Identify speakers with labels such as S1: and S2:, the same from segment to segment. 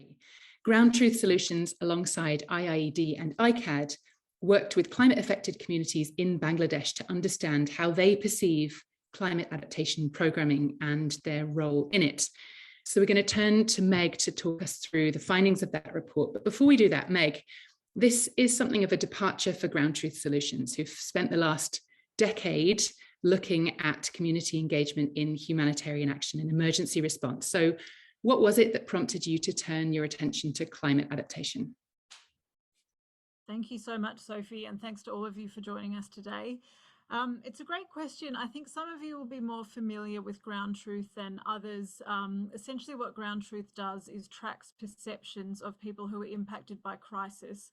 S1: today. Ground Truth Solutions, alongside IIED and ICCCAD, worked with climate-affected communities in Bangladesh to understand how they perceive climate adaptation programming and their role in it. So we're going to turn to Meg to talk us through the findings of that report. But before we do that, Meg, this is something of a departure for Ground Truth Solutions, who've spent the last decade looking at community engagement in humanitarian action and emergency response. So what was it that prompted you to turn your attention to climate adaptation?
S2: Thank you so much, Sophie, and thanks to all of you for joining us today. It's a great question. I think some of you will be more familiar with Ground Truth than others. Essentially what Ground Truth does is tracks perceptions of people who are impacted by crisis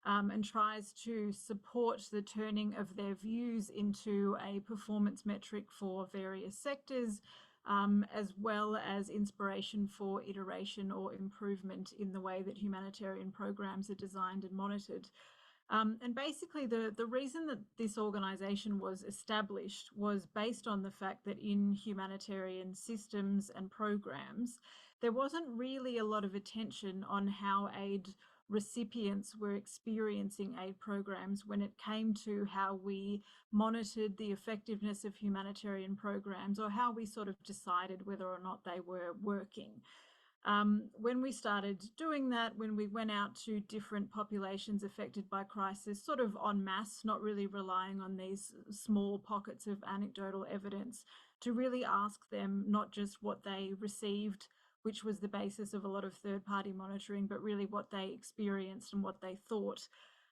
S2: and tries to support the turning of their views into a performance metric for various sectors, as well as inspiration for iteration or improvement in the way that humanitarian programs are designed and monitored. And basically the reason that this organisation was established was based on the fact that in humanitarian systems and programs, there wasn't really a lot of attention on how aid recipients were experiencing aid programs when it came to how we monitored the effectiveness of humanitarian programs, or how we sort of decided whether or not they were working. When we started doing that, when we went out to different populations affected by crisis, sort of en masse, not really relying on these small pockets of anecdotal evidence, to really ask them not just what they received, which was the basis of a lot of third-party monitoring, but really what they experienced and what they thought.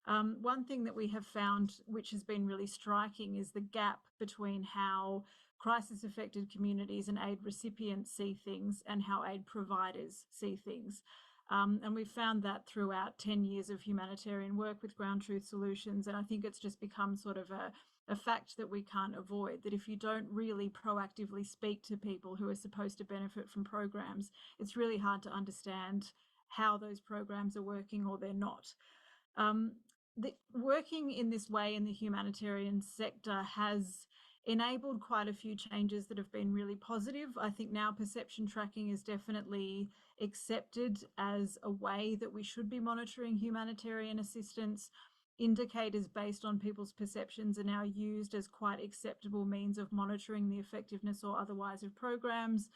S2: One thing that we have found, which has been really striking, is the gap between how crisis-affected communities and aid recipients see things and how aid providers see things. And we've found that throughout 10 years of humanitarian work with Ground Truth Solutions, and I think it's just become sort of a fact that we can't avoid, that if you don't really proactively speak to people who are supposed to benefit from programs, it's really hard to understand how those programs are working or they're not. Working in this way in the humanitarian sector has enabled quite a few changes that have been really positive. I think now perception tracking is definitely accepted as a way that we should be monitoring humanitarian assistance. Indicators based on people's perceptions are now used as quite acceptable means of monitoring the effectiveness or otherwise of programs.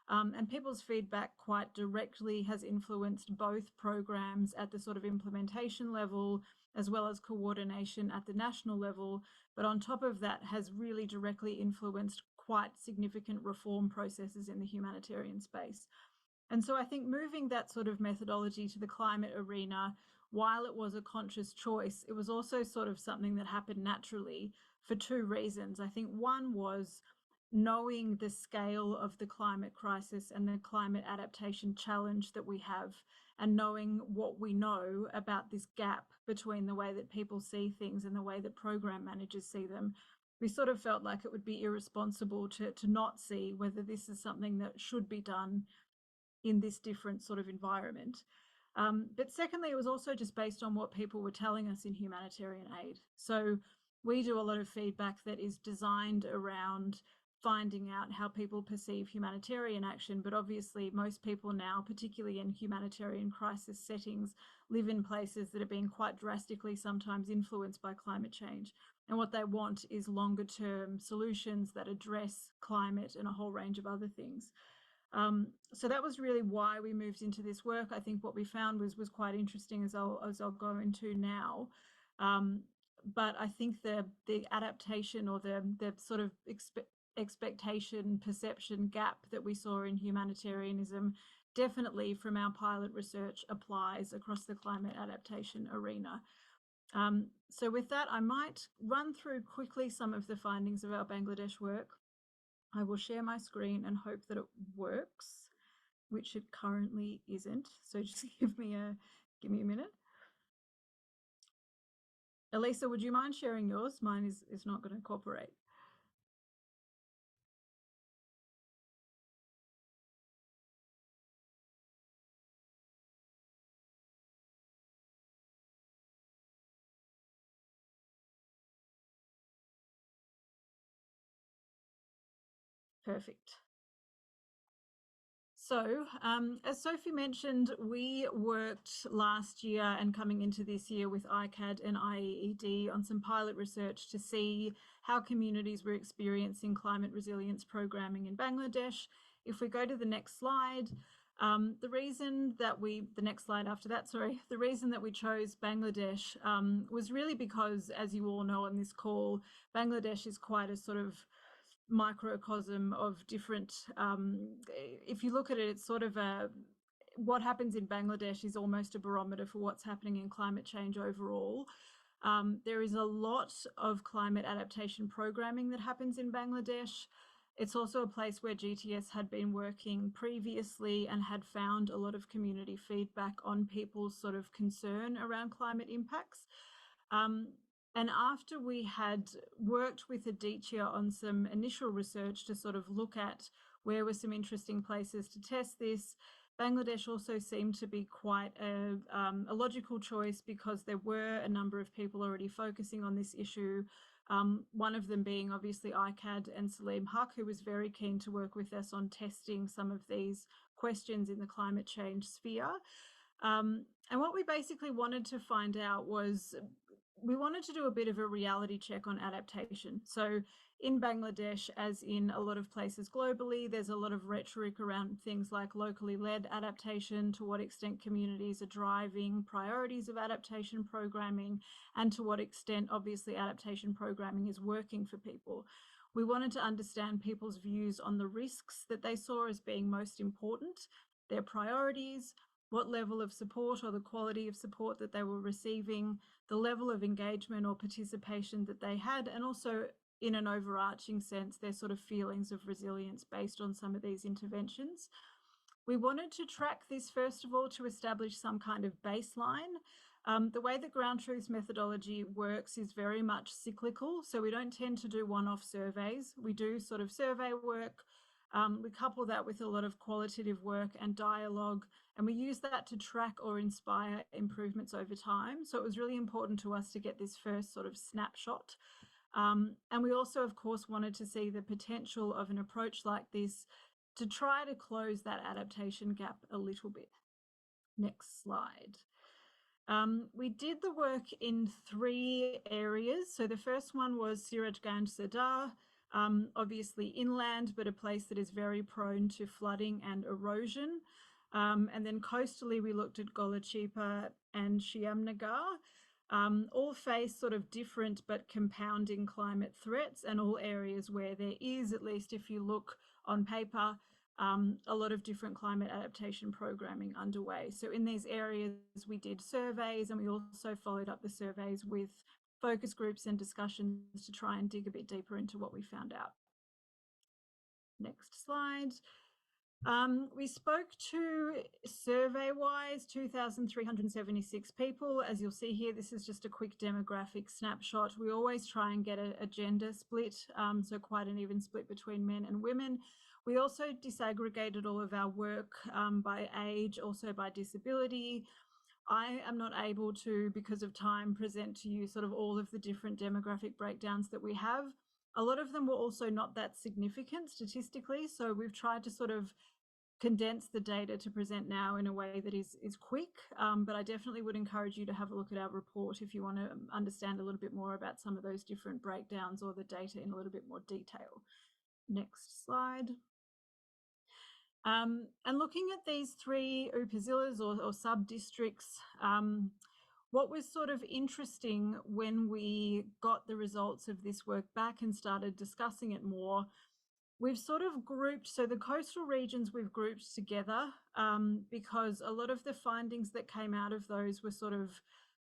S2: And people's feedback quite directly has influenced both programs at the sort of implementation level, as well as coordination at the national level. But on top of that, has really directly influenced quite significant reform processes in the humanitarian space. And so I think moving that sort of methodology to the climate arena, while it was a conscious choice, it was also sort of something that happened naturally for two reasons. I think one was knowing the scale of the climate crisis and the climate adaptation challenge that we have, and knowing what we know about this gap between the way that people see things and the way that program managers see them, we sort of felt like it would be irresponsible to not see whether this is something that should be done in this different sort of environment. But secondly, it was also just based on what people were telling us in humanitarian aid. So we do a lot of feedback that is designed around finding out how people perceive humanitarian action, but obviously most people now, particularly in humanitarian crisis settings, live in places that are being quite drastically sometimes influenced by climate change. And what they want is longer term solutions that address climate and a whole range of other things. So that was really why we moved into this work. I think what we found was quite interesting, as I'll go into now. But I think the adaptation, or the sort of expectation perception gap that we saw in humanitarianism, definitely from our pilot research applies across the climate adaptation arena. So with that, I might run through quickly some of the findings of our Bangladesh work. I will share my screen and hope that it works, which it currently isn't. So just give me a minute. Elisa, would you mind sharing yours? Mine is not going to cooperate. Perfect. So, as Sophie mentioned, we worked last year and coming into this year with ICCCAD and IIED on some pilot research to see how communities were experiencing climate resilience programming in Bangladesh. If we go to the next slide, the reason that the next slide after that, sorry, the reason that we chose Bangladesh was really because, as you all know on this call, Bangladesh is quite a sort of microcosm of different, if you look at it, it's sort of what happens in Bangladesh is almost a barometer for what's happening in climate change overall. There is a lot of climate adaptation programming that happens in Bangladesh. It's also a place where GTS had been working previously and had found a lot of community feedback on people's sort of concern around climate impacts. And after we had worked with Aditya on some initial research to sort of look at where were some interesting places to test this, Bangladesh also seemed to be quite a logical choice because there were a number of people already focusing on this issue. One of them being obviously ICCCAD and Salim Haq, who was very keen to work with us on testing some of these questions in the climate change sphere. And what we basically wanted to find out was we wanted to do a bit of a reality check on adaptation. So in Bangladesh, as in a lot of places globally, there's a lot of rhetoric around things like locally led adaptation, to what extent communities are driving priorities of adaptation programming, and to what extent, obviously, adaptation programming is working for people. We wanted to understand people's views on the risks that they saw as being most important, their priorities, what level of support or the quality of support that they were receiving, the level of engagement or participation that they had, and also in an overarching sense, their sort of feelings of resilience based on some of these interventions. We wanted to track this, first of all, to establish some kind of baseline. The way that ground truth methodology works is very much cyclical, so we don't tend to do one-off surveys. We do sort of survey work. We couple that with a lot of qualitative work and dialogue, and we use that to track or inspire improvements over time. So it was really important to us to get this first sort of snapshot. And we also, of course, wanted to see the potential of an approach like this to try to close that adaptation gap a little bit. Next slide. We did the work in 3 areas. So the first one was Sirajganj Sadar, obviously inland, but a place that is very prone to flooding and erosion. And then coastally, we looked at Golachipa and Shyamnagar. All face sort of different but compounding climate threats, and all areas where there is, at least if you look on paper, a lot of different climate adaptation programming underway. So in these areas, we did surveys, and we also followed up the surveys with focus groups and discussions to try and dig a bit deeper into what we found out. Next slide. We spoke to, survey-wise, 2,376 people. As you'll see here, this is just a quick demographic snapshot. We always try and get a gender split, so quite an even split between men and women. We also disaggregated all of our work by age, also by disability. I am not able to, because of time, present to you sort of all of the different demographic breakdowns that we have. A lot of them were also not that significant statistically, so we've tried to sort of condense the data to present now in a way that is quick, but I definitely would encourage you to have a look at our report if you want to understand a little bit more about some of those different breakdowns or the data in a little bit more detail. Next slide. And looking at these 3 upazilas or sub-districts, what was sort of interesting when we got the results of this work back and started discussing it more, we've sort of grouped, so the coastal regions we've grouped together because a lot of the findings that came out of those were sort of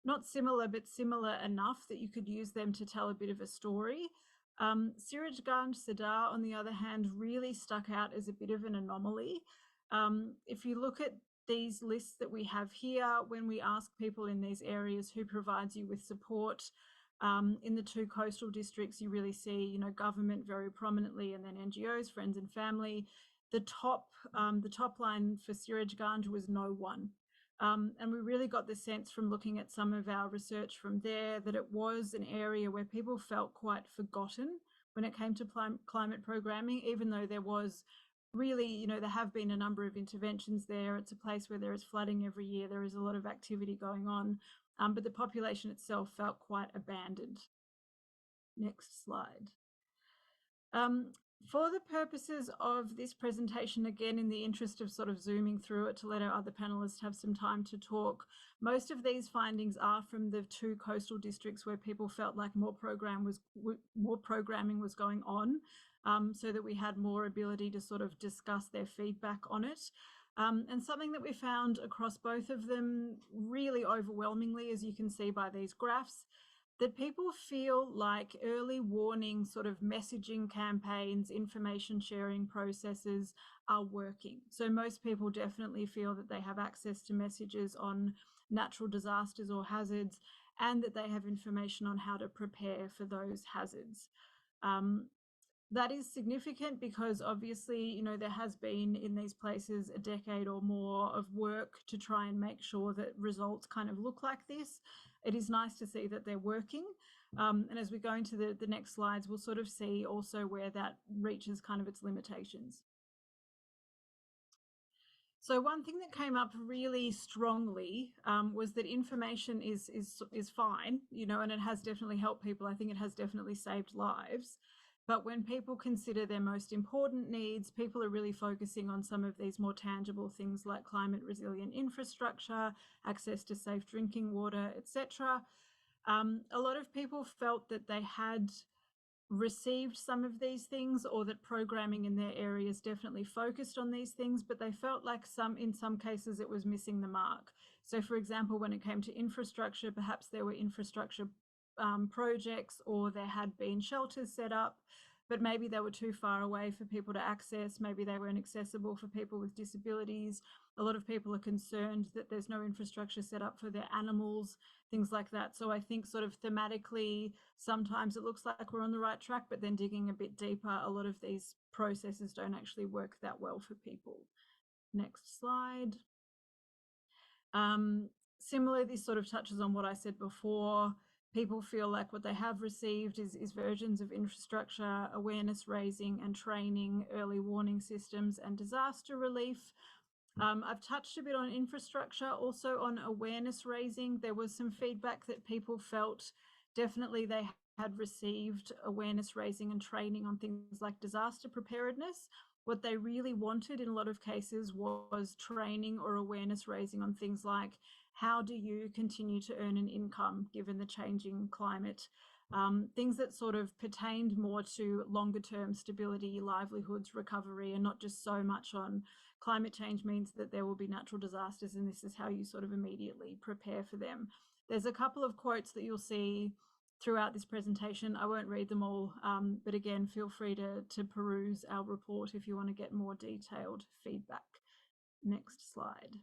S2: not similar, but similar enough that you could use them to tell a bit of a story. Sirajganj Sadar, on the other hand, really stuck out as a bit of an anomaly. If you look at these lists that we have here, when we ask people in these areas who provides you with support, in the 2 coastal districts, you really see, you know, government very prominently, and then NGOs, friends and family. The top line for Sirajganj was no one. And we really got the sense from looking at some of our research from there that it was an area where people felt quite forgotten when it came to climate programming, even though there was really, you know, there have been a number of interventions there. It's a place where there is flooding every year. There is a lot of activity going on, but the population itself felt quite abandoned. Next slide. For the purposes of this presentation, again, in the interest of sort of zooming through it to let our other panelists have some time to talk, most of these findings are from the 2 coastal districts where people felt like more programming was going on, so that we had more ability to sort of discuss their feedback on it. And something that we found across both of them really overwhelmingly, as you can see by these graphs, that people feel like early warning sort of messaging campaigns, information sharing processes are working. So most people definitely feel that they have access to messages on natural disasters or hazards, and that they have information on how to prepare for those hazards. That is significant because obviously, you know, there has been in these places a decade or more of work to try and make sure that results kind of look like this. It is nice to see that they're working. And as we go into the next slides, we'll sort of see also where that reaches kind of its limitations. So one thing that came up really strongly was that information is fine, you know, and it has definitely helped people. I think it has definitely saved lives. But when people consider their most important needs, people are really focusing on some of these more tangible things like climate resilient infrastructure, access to safe drinking water, etc. A lot of people felt that they had received some of these things, or that programming in their areas definitely focused on these things, but they felt like in some cases it was missing the mark. So for example, when it came to infrastructure, perhaps there were infrastructure projects, or there had been shelters set up, but maybe they were too far away for people to access. Maybe they weren't accessible for people with disabilities. A lot of people are concerned that there's no infrastructure set up for their animals, things like that. So I think sort of thematically, sometimes it looks like we're on the right track, but then digging a bit deeper, a lot of these processes don't actually work that well for people. Next slide. Similarly, this sort of touches on what I said before. People feel like what they have received is versions of infrastructure, awareness raising and training, early warning systems, and disaster relief. I've touched a bit on infrastructure, also on awareness raising. There was some feedback that people felt definitely they had received awareness raising and training on things like disaster preparedness. What they really wanted in a lot of cases was training or awareness raising on things like, how do you continue to earn an income given the changing climate? Things that sort of pertained more to longer term stability, livelihoods, recovery, and not just so much on climate change means that there will be natural disasters and this is how you sort of immediately prepare for them. There's a couple of quotes that you'll see throughout this presentation. I won't read them all, but again, feel free to peruse our report if you want to get more detailed feedback. Next slide.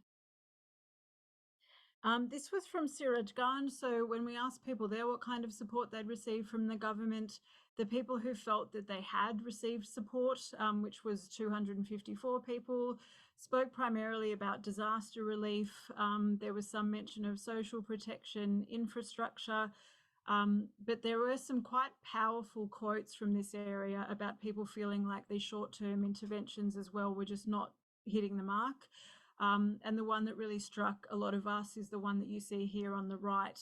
S2: This was from Siraj Ganj. So when we asked people there what kind of support they'd received from the government, the people who felt that they had received support, which was 254 people, spoke primarily about disaster relief. There was some mention of social protection, infrastructure, but there were some quite powerful quotes from this area about people feeling like these short-term interventions as well were just not hitting the mark. And the one that really struck a lot of us is the one that you see here on the right,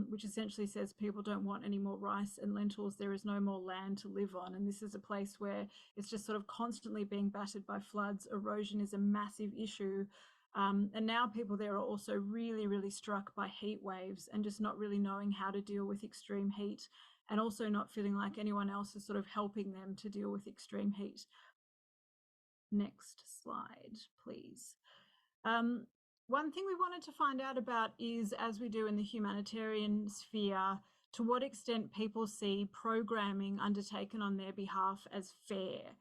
S2: which essentially says people don't want any more rice and lentils. There is no more land to live on. And this is a place where it's just sort of constantly being battered by floods. Erosion is a massive issue. And now people there are also really, really struck by heat waves and just not really knowing how to deal with extreme heat, and also not feeling like anyone else is sort of helping them to deal with extreme heat. Next slide, please. One thing we wanted to find out about is, as we do in the humanitarian sphere, to what extent people see programming undertaken on their behalf as fair.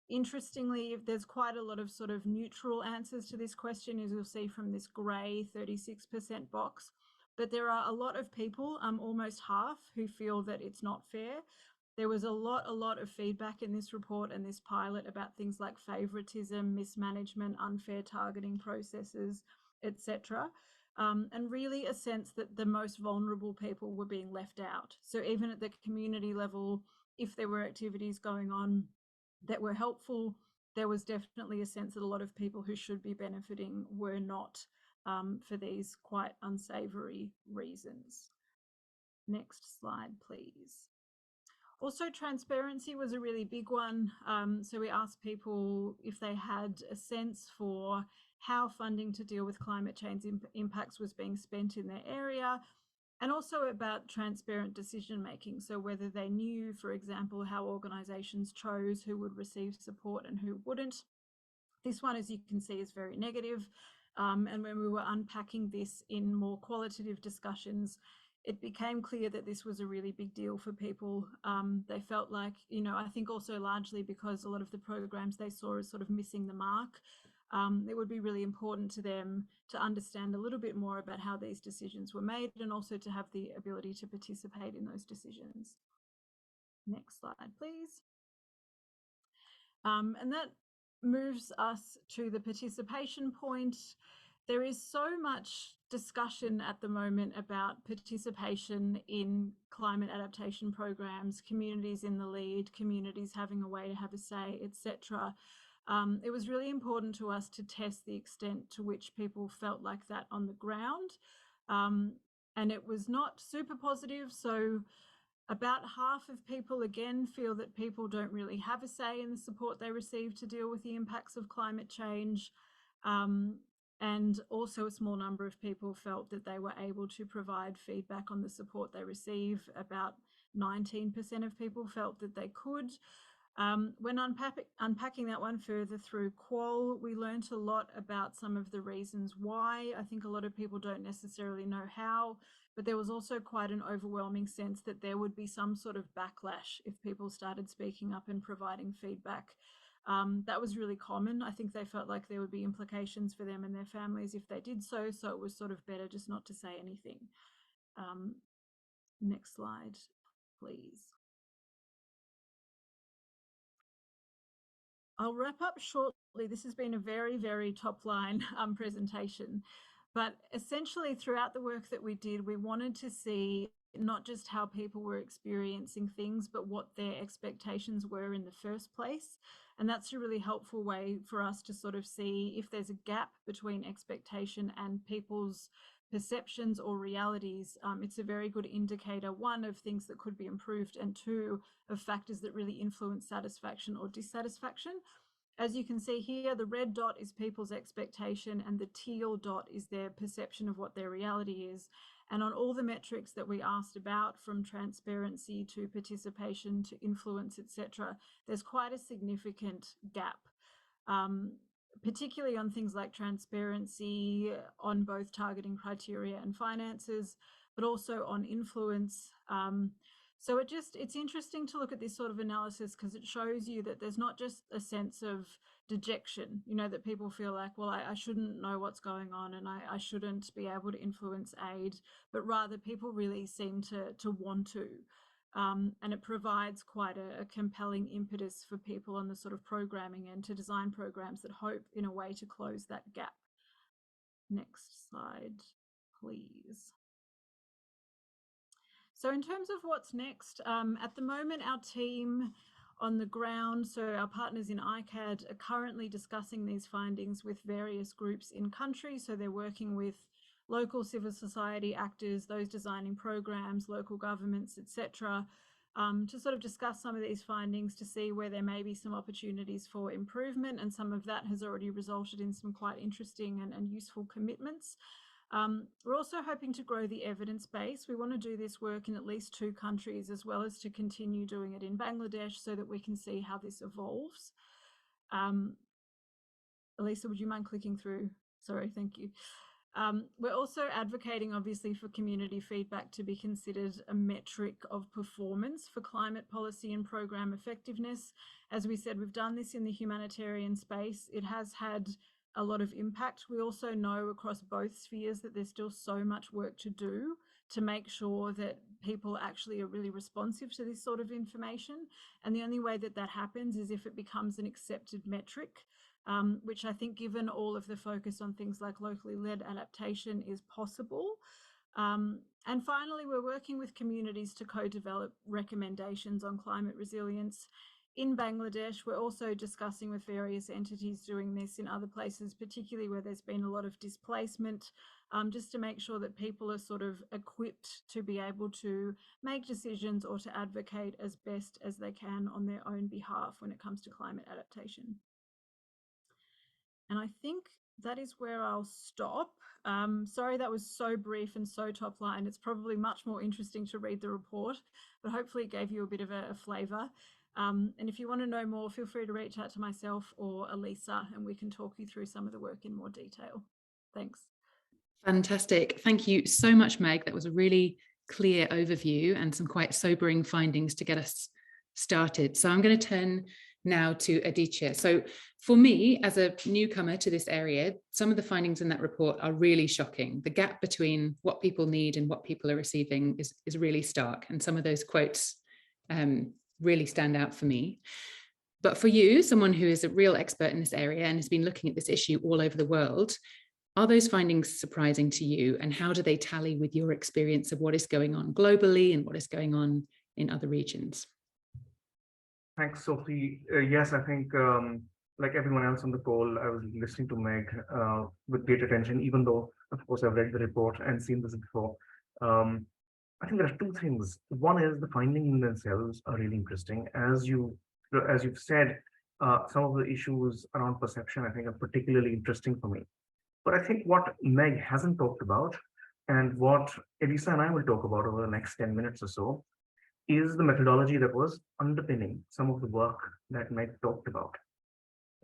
S2: Interestingly, there's quite a lot of sort of neutral answers to this question, as you'll see from this grey 36% box. But there are a lot of people, almost half, who feel that it's not fair. There was a lot of feedback in this report and this pilot about things like favoritism, mismanagement, unfair targeting processes, etc. And really a sense that the most vulnerable people were being left out. So even at the community level, if there were activities going on, that were helpful. There was definitely a sense that a lot of people who should be benefiting were not, for these quite unsavoury reasons. Next slide, please. Also, transparency was a really big one. So we asked people if they had a sense for how funding to deal with climate change impacts was being spent in their area, and also about transparent decision making. So whether they knew, for example, how organisations chose who would receive support and who wouldn't. This one, as you can see, is very negative. And when we were unpacking this in more qualitative discussions, it became clear that this was a really big deal for people. They felt like, I think also largely because a lot of the programs they saw as sort of missing the mark, it would be really important to them to understand a little bit more about how these decisions were made and also to have the ability to participate in those decisions. Next slide, please. And that moves us to the participation point. There is so much discussion at the moment about participation in climate adaptation programs, communities in the lead, communities having a way to have a say, etc. It was really important to us to test the extent to which people felt like that on the ground. And it was not super positive. So about half of people, again, feel that people don't really have a say in the support they receive to deal with the impacts of climate change. And also a small number of people felt that they were able to provide feedback on the support they receive. About 19% of people felt that they could. When unpacking that one further through qual, we learnt a lot about some of the reasons why. I think a lot of people don't necessarily know how, but there was also quite an overwhelming sense that there would be some sort of backlash if people started speaking up and providing feedback. That was really common. I think they felt like there would be implications for them and their families if they did so, so it was sort of better just not to say anything. Next slide, please. I'll wrap up shortly. This has been a very, very top line presentation, but essentially throughout the work that we did, we wanted to see not just how people were experiencing things, but what their expectations were in the first place. And that's a really helpful way for us to sort of see if there's a gap between expectation and people's perceptions or realities. It's a very good indicator, one, of things that could be improved, and two, of factors that really influence satisfaction or dissatisfaction. As you can see here, the red dot is people's expectation and the teal dot is their perception of what their reality is. And on all the metrics that we asked about, from transparency to participation to influence, etc., there's quite a significant gap. Particularly on things like transparency, on both targeting criteria and finances, but also on influence. So it's interesting to look at this sort of analysis because it shows you that there's not just a sense of dejection, that people feel like, well, I shouldn't know what's going on and I shouldn't be able to influence aid, but rather people really seem to want to. And it provides quite a compelling impetus for people on the sort of programming end to design programs that hope in a way to close that gap. Next slide, please. So in terms of what's next, at the moment, our team on the ground, so our partners in ICCCAD, are currently discussing these findings with various groups in country. So they're working with local civil society actors, those designing programs, local governments, etc., to sort of discuss some of these findings to see where there may be some opportunities for improvement, and some of that has already resulted in some quite interesting and useful commitments. We're also hoping to grow the evidence base. We want to do this work in at least 2 countries, as well as to continue doing it in Bangladesh so that we can see how this evolves. Elisa, would you mind clicking through? Sorry, thank you. We're also advocating, obviously, for community feedback to be considered a metric of performance for climate policy and program effectiveness. As we said, we've done this in the humanitarian space. It has had a lot of impact. We also know across both spheres that there's still so much work to do to make sure that people actually are really responsive to this sort of information. And the only way that that happens is if it becomes an accepted metric, which I think, given all of the focus on things like locally led adaptation, is possible. And finally, we're working with communities to co-develop recommendations on climate resilience. in Bangladesh. We're also discussing with various entities doing this in other places, particularly where there's been a lot of displacement, just to make sure that people are sort of equipped to be able to make decisions or to advocate as best as they can on their own behalf when it comes to climate adaptation. And I think that is where I'll stop. Sorry, that was so brief and so top line. It's probably much more interesting to read the report, but hopefully it gave you a bit of a flavour. And if you want to know more, feel free to reach out to myself or Elisa, and we can talk you through some of the work in more detail. Thanks.
S1: Fantastic. Thank you so much, Meg. That was a really clear overview and some quite sobering findings to get us started. So I'm going to turn now to Aditya. So for me, as a newcomer to this area, some of the findings in that report are really shocking. The gap between what people need and what people are receiving is really stark. And some of those quotes really stand out for me. But for you, someone who is a real expert in this area and has been looking at this issue all over the world, are those findings surprising to you? And how do they tally with your experience of what is going on globally and what is going on in other regions?
S3: Thanks, Sophie. Yes, I think like everyone else on the call, I was listening to Meg with great attention, even though, of course, I've read the report and seen this before. I think there are two things. One is the findings in themselves are really interesting. As you've said, some of the issues around perception, I think, are particularly interesting for me. But I think what Meg hasn't talked about, and what Elisa and I will talk about over the next 10 minutes or so, is the methodology that was underpinning some of the work that Meg talked about.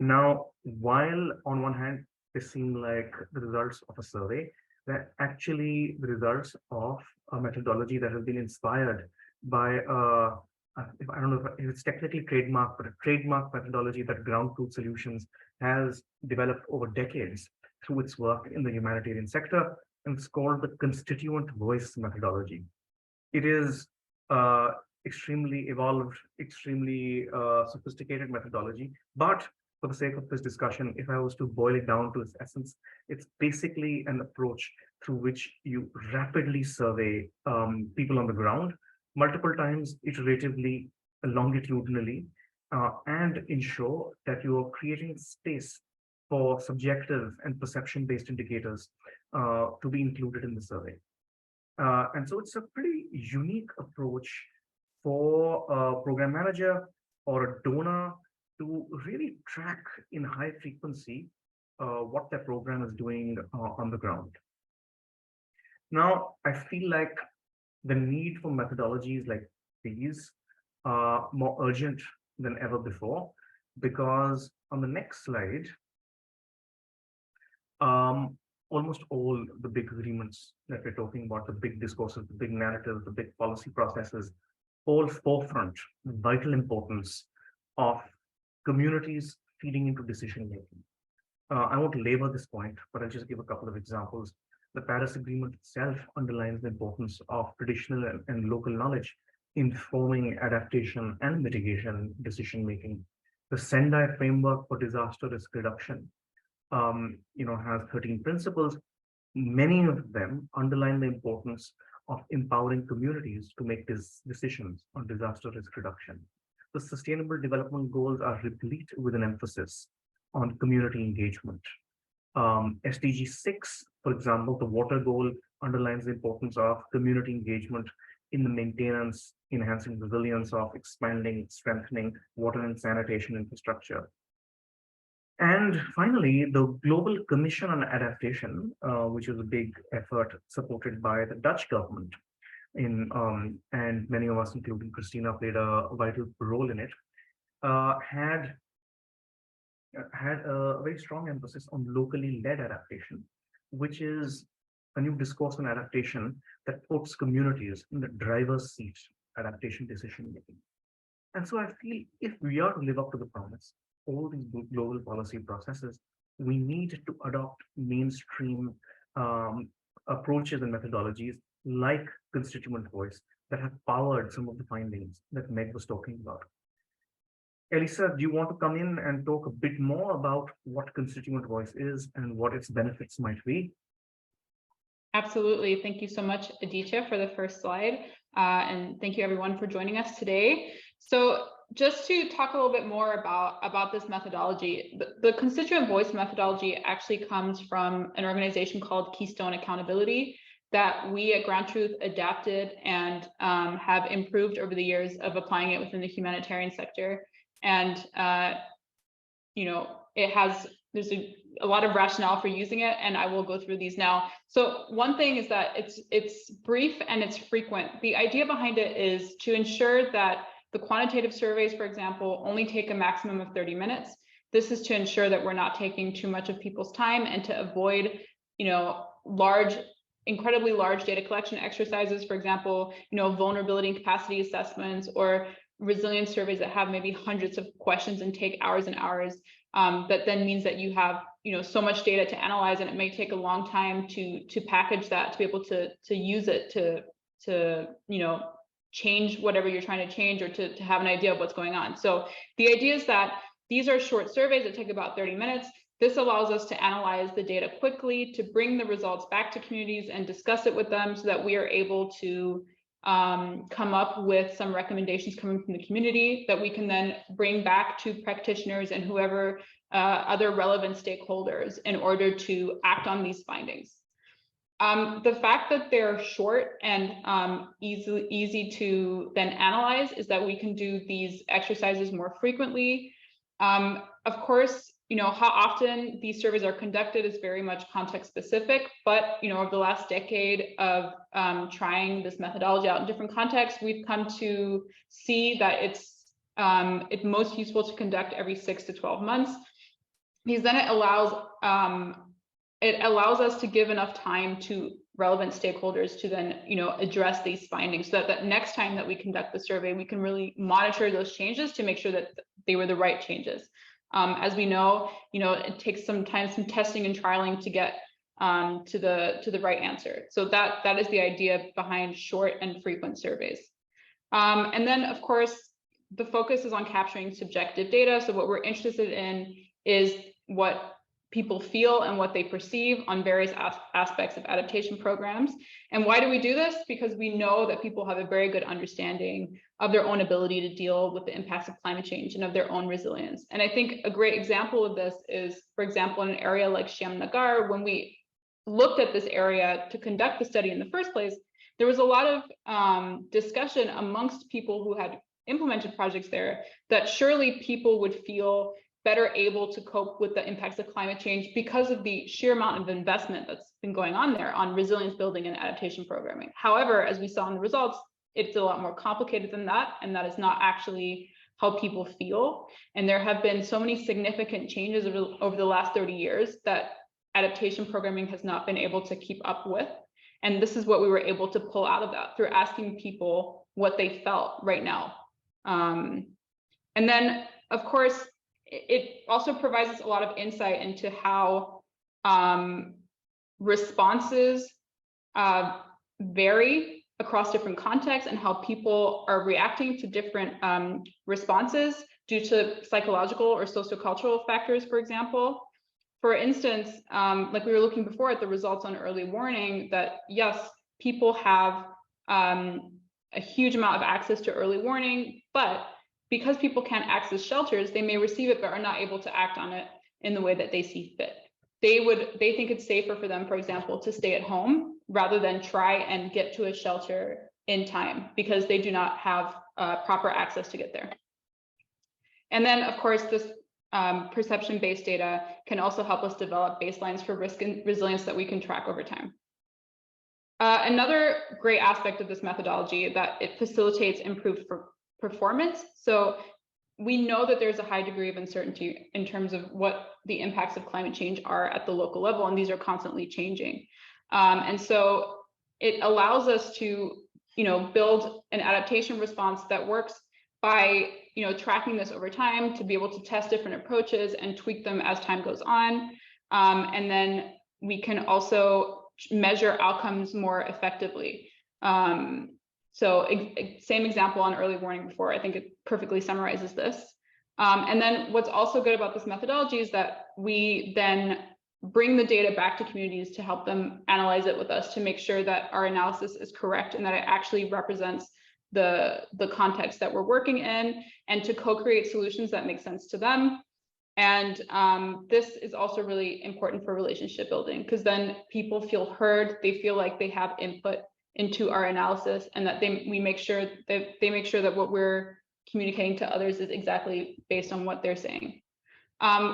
S3: Now, while on one hand, they seem like the results of a survey, they're actually the results of a methodology that has been inspired by, I don't know if it's technically trademarked, but a trademark methodology that Ground Truth Solutions has developed over decades through its work in the humanitarian sector, and it's called the constituent voice methodology. It is extremely evolved, extremely sophisticated methodology, but for the sake of this discussion, if I was to boil it down to its essence, it's basically an approach through which you rapidly survey people on the ground, multiple times iteratively, longitudinally, and ensure that you are creating space for subjective and perception-based indicators to be included in the survey. And so it's a pretty unique approach for a program manager or a donor to really track in high frequency what their program is doing on the ground. Now, I feel like the need for methodologies like these are more urgent than ever before, because on the next slide, almost all the big agreements that we're talking about, the big discourses, the big narratives, the big policy processes, all forefront the vital importance of communities feeding into decision making. I won't labor this point, but I'll just give a couple of examples. The Paris Agreement itself underlines the importance of traditional and local knowledge informing adaptation and mitigation decision making. The Sendai Framework for Disaster Risk Reduction has 13 principles. Many of them underline the importance of empowering communities to make these decisions on disaster risk reduction. The Sustainable Development Goals are replete with an emphasis on community engagement. SDG 6, for example, the water goal underlines the importance of community engagement in the maintenance, enhancing resilience of expanding, strengthening water and sanitation infrastructure. And finally, the Global Commission on Adaptation, which was a big effort supported by the Dutch government, and many of us, including Christina, played a vital role in it, had a very strong emphasis on locally led adaptation, which is a new discourse on adaptation that puts communities in the driver's seat adaptation decision making. And so I feel if we are to live up to the promise, all these global policy processes, we need to adopt mainstream approaches and methodologies like constituent voice that have powered some of the findings that Meg was talking about. Elisa, do you want to come in and talk a bit more about what constituent voice is and what its benefits might be?
S4: Absolutely. Thank you so much, Aditya, for the first slide. And thank you everyone for joining us today. So just to talk a little bit more about this methodology, the constituent voice methodology actually comes from an organization called Keystone Accountability that we at Ground Truth adapted and have improved over the years of applying it within the humanitarian sector. And you know, there's a lot of rationale for using it, and I will go through these now. So one thing is that it's brief and it's frequent. The idea behind it is to ensure that the quantitative surveys, for example, only take a maximum of 30 minutes. This is to ensure that we're not taking too much of people's time and to avoid, you know, incredibly large data collection exercises, for example, you know, vulnerability and capacity assessments or resilience surveys that have maybe hundreds of questions and take hours and hours. That then means that you have, you know, so much data to analyze, and it may take a long time to package that, to be able to use it to you know, change whatever you're trying to change, or to have an idea of what's going on. So the idea is that these are short surveys that take about 30 minutes. This allows us to analyze the data quickly, to bring the results back to communities and discuss it with them so that we are able to come up with some recommendations coming from the community that we can then bring back to practitioners and whoever other relevant stakeholders in order to act on these findings. The fact that they're short and easy to then analyze is that we can do these exercises more frequently. Of course, you know, how often these surveys are conducted is very much context specific, but, you know, over the last decade of trying this methodology out in different contexts, we've come to see that it's most useful to conduct every 6 to 12 months, because then it allows us to give enough time to relevant stakeholders to then, you know, address these findings, so that next time that we conduct the survey, we can really monitor those changes to make sure that they were the right changes. As we know, you know, it takes some time, some testing and trialing to get to the right answer. So that is the idea behind short and frequent surveys. And then, of course, the focus is on capturing subjective data. So what we're interested in is what people feel and what they perceive on various aspects of adaptation programs. And why do we do this? Because we know that people have a very good understanding of their own ability to deal with the impacts of climate change and of their own resilience. And I think a great example of this is, for example, in an area like Shyamnagar, when we looked at this area to conduct the study in the first place, there was a lot of discussion amongst people who had implemented projects there that surely people would feel better able to cope with the impacts of climate change because of the sheer amount of investment that's been going on there on resilience building and adaptation programming. However, as we saw in the results, it's a lot more complicated than that, and that is not actually how people feel. And there have been so many significant changes over the last 30 years that adaptation programming has not been able to keep up with. And this is what we were able to pull out of that through asking people what they felt right now. And then, of course, it also provides us a lot of insight into how responses vary across different contexts and how people are reacting to different responses due to psychological or sociocultural factors, for example. For instance, like we were looking before at the results on early warning, that yes, people have a huge amount of access to early warning, but because people can't access shelters, they may receive it but are not able to act on it in the way that they see fit. They think it's safer for them, for example, to stay at home rather than try and get to a shelter in time because they do not have proper access to get there. And then, of course, this perception-based data can also help us develop baselines for risk and resilience that we can track over time. Another great aspect of this methodology that it facilitates improved performance. So we know that there's a high degree of uncertainty in terms of what the impacts of climate change are at the local level, and these are constantly changing. And so it allows us to, you know, build an adaptation response that works by, you know, tracking this over time to be able to test different approaches and tweak them as time goes on. And then we can also measure outcomes more effectively. So same example on early warning before, I think it perfectly summarizes this. And then what's also good about this methodology is that we then bring the data back to communities to help them analyze it with us to make sure that our analysis is correct and that it actually represents the context that we're working in, and to co-create solutions that make sense to them. And this is also really important for relationship building, because then people feel heard, they feel like they have input into our analysis, and that we make sure that what we're communicating to others is exactly based on what they're saying.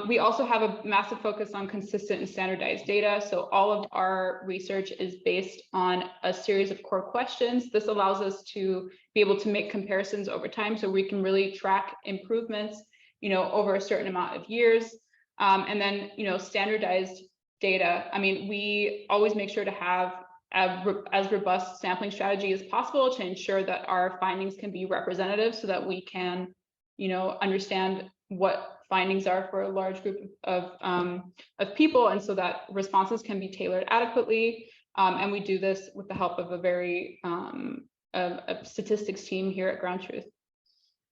S4: We also have a massive focus on consistent and standardized data. So all of our research is based on a series of core questions. This allows us to be able to make comparisons over time, so we can really track improvements, over a certain amount of years. And then, standardized data. I mean, we always make sure to have as robust sampling strategy as possible to ensure that our findings can be representative, so that we can, understand what findings are for a large group of people, and so that responses can be tailored adequately. And we do this with the help of a very a statistics team here at Ground Truth.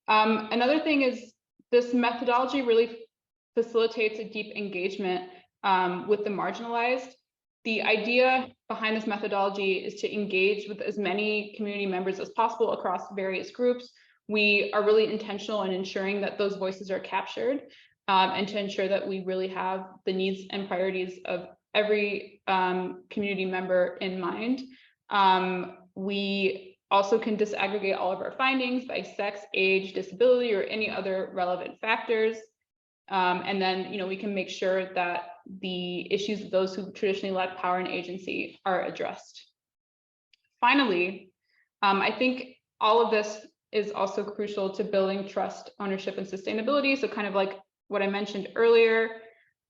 S4: Another thing is, this methodology really facilitates a deep engagement with the marginalized. The idea behind this methodology is to engage with as many community members as possible across various groups. We are really intentional in ensuring that those voices are captured, and to ensure that we really have the needs and priorities of every community member in mind. We also can disaggregate all of our findings by sex, age, disability, or any other relevant factors. And then, we can make sure that the issues of those who traditionally lack power and agency are addressed. Finally, I think all of this is also crucial to building trust, ownership, and sustainability. So kind of like what I mentioned earlier,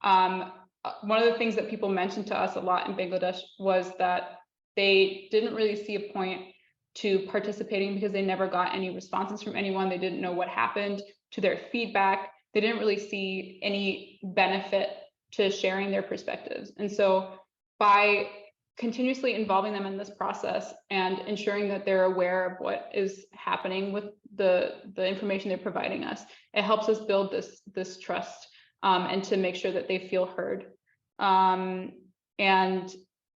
S4: one of the things that people mentioned to us a lot in Bangladesh was that they didn't really see a point to participating because they never got any responses from anyone. They didn't know what happened to their feedback. They didn't really see any benefit to sharing their perspectives. And so by continuously involving them in this process and ensuring that they're aware of what is happening with the information they're providing us, it helps us build this trust, and to make sure that they feel heard. And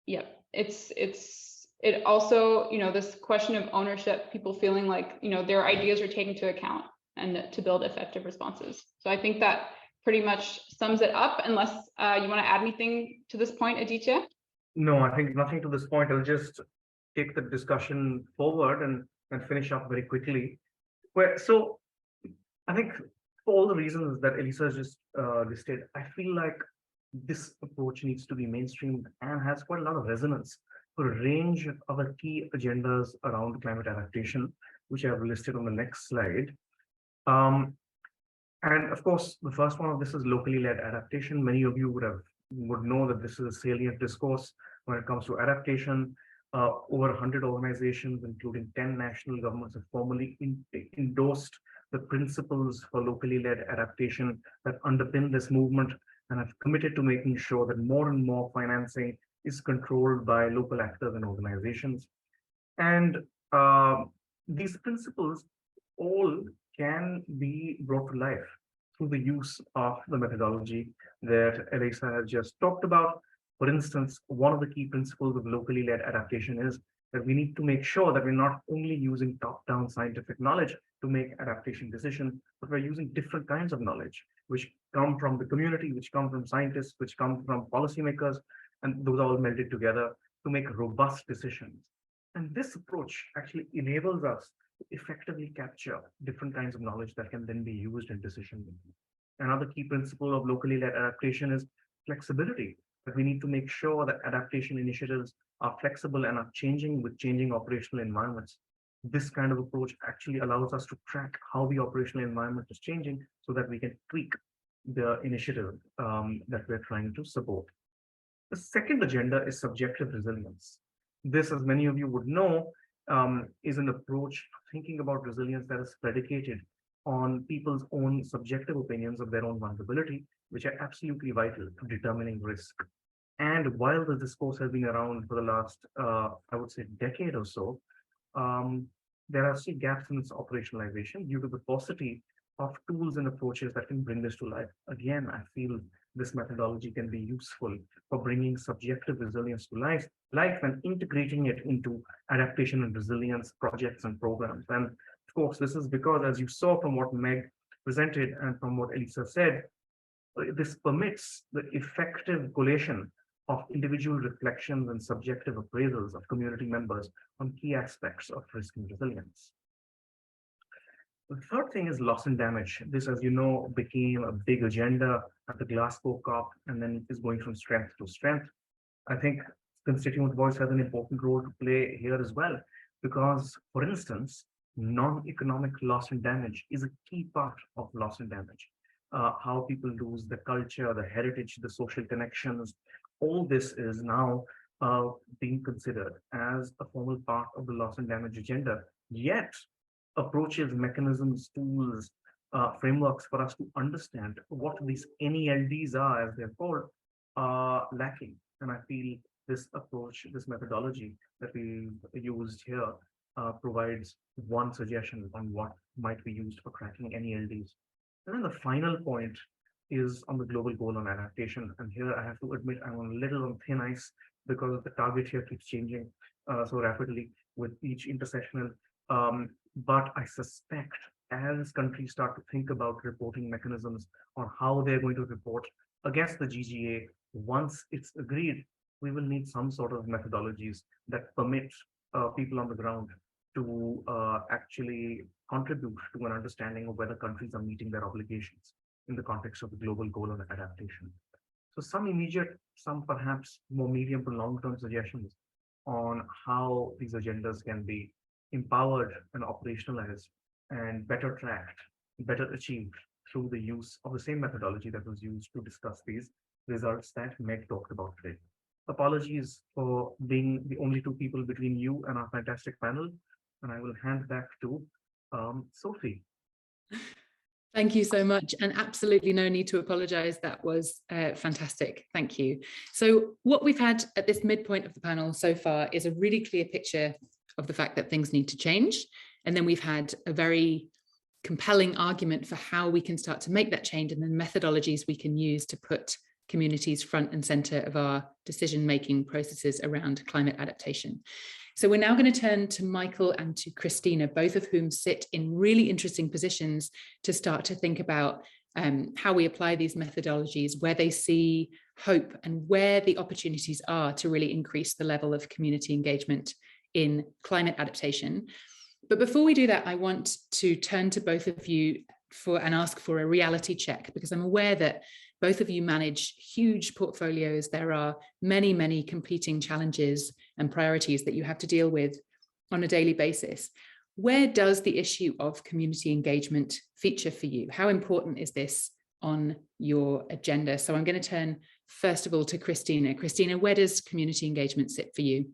S4: yeah, it also, this question of ownership, people feeling like, their ideas are taken into account, and to build effective responses. So I think that pretty much sums it up, unless you want to add anything to this point, Aditya?
S3: No, I think nothing to this point. I'll just take the discussion forward and finish up very quickly. So I think for all the reasons that Elisa just listed, I feel like this approach needs to be mainstreamed and has quite a lot of resonance for a range of other key agendas around climate adaptation, which I have listed on the next slide. And of course, the first one of this is locally led adaptation. Many of you would know that this is a salient discourse when it comes to adaptation. Over 100 organizations, including 10 national governments, have formally endorsed the principles for locally led adaptation that underpin this movement, and have committed to making sure that more and more financing is controlled by local actors and organizations. And these principles all can be brought to life through the use of the methodology that Elisa has just talked about. For instance, one of the key principles of locally led adaptation is that we need to make sure that we're not only using top-down scientific knowledge to make adaptation decisions, but we're using different kinds of knowledge, which come from the community, which come from scientists, which come from policymakers, and those are all melded together to make robust decisions. And this approach actually enables us to effectively capture different kinds of knowledge that can then be used in decision making. Another key principle of locally led adaptation is flexibility. That we need to make sure that adaptation initiatives are flexible and are changing with changing operational environments. This kind of approach actually allows us to track how the operational environment is changing, so that we can tweak the initiative that we're trying to support. The second agenda is subjective resilience. This, as many of you would know, is an approach thinking about resilience that is predicated on people's own subjective opinions of their own vulnerability, which are absolutely vital to determining risk. And while the discourse has been around for the last, I would say, decade or so, there are still gaps in its operationalization due to the paucity of tools and approaches that can bring this to life. Again, I feel this methodology can be useful for bringing subjective resilience to life and integrating it into adaptation and resilience projects and programs. And of course, this is because, as you saw from what Meg presented and from what Elisa said, this permits the effective collation of individual reflections and subjective appraisals of community members on key aspects of risk and resilience. The third thing is loss and damage. This, as you know, became a big agenda at the Glasgow COP, and then is going from strength to strength. I think constituent voice has an important role to play here as well, because, for instance, non-economic loss and damage is a key part of loss and damage. How people lose the culture, the heritage, the social connections, all this is now being considered as a formal part of the loss and damage agenda. Yet, approaches, mechanisms, tools, frameworks for us to understand what these NELDs are, as they're called, are lacking. And I feel this approach, this methodology that we used here provides one suggestion on what might be used for tracking NELDs. And then the final point is on the global goal on adaptation. And here I have to admit I'm a little on thin ice because the target here keeps changing so rapidly with each intersectional. But I suspect as countries start to think about reporting mechanisms on how they're going to report against the GGA, once it's agreed, we will need some sort of methodologies that permit people on the ground to actually contribute to an understanding of whether countries are meeting their obligations in the context of the global goal on adaptation. So some immediate, some perhaps more medium to long-term suggestions on how these agendas can be empowered and operationalized and better tracked, better achieved through the use of the same methodology that was used to discuss these results that Meg talked about today. Apologies for being the only two people between you and our fantastic panel, and I will hand back to Sophie.
S1: Thank you so much, and absolutely no need to apologize. That was fantastic. Thank you. So what we've had at this midpoint of the panel so far is a really clear picture of the fact that things need to change. And then we've had a very compelling argument for how we can start to make that change, and then methodologies we can use to put communities front and center of our decision-making processes around climate adaptation. So we're now going to turn to Michael and to Christina, both of whom sit in really interesting positions to start to think about how we apply these methodologies, where they see hope and where the opportunities are to really increase the level of community engagement in climate adaptation. But before we do that, I want to turn to both of you and ask for a reality check, because I'm aware that both of you manage huge portfolios. There are many, many competing challenges and priorities that you have to deal with on a daily basis. Where does the issue of community engagement feature for you? How important is this on your agenda? So I'm going to turn first of all to Christina. Christina, where does community engagement sit for you?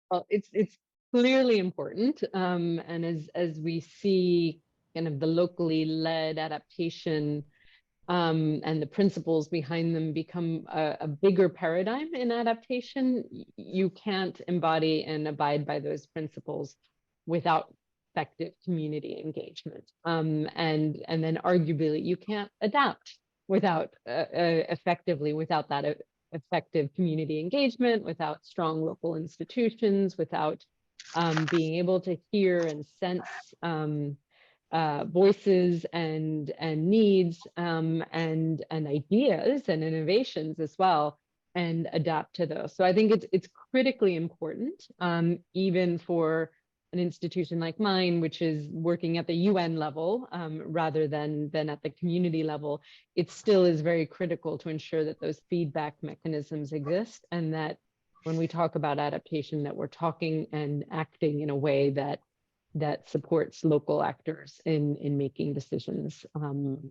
S5: Well, it's clearly important, and as we see kind of the locally led adaptation and the principles behind them become a bigger paradigm in adaptation, you can't embody and abide by those principles without effective community engagement. And then arguably you can't adapt without effectively without that effective community engagement, without strong local institutions, without being able to hear and sense voices and needs and ideas and innovations as well, and adapt to those. So I think it's critically important, even for an institution like mine, which is working at the UN level rather than at the community level. It still is very critical to ensure that those feedback mechanisms exist, and that when we talk about adaptation, that we're talking and acting in a way that supports local actors in making decisions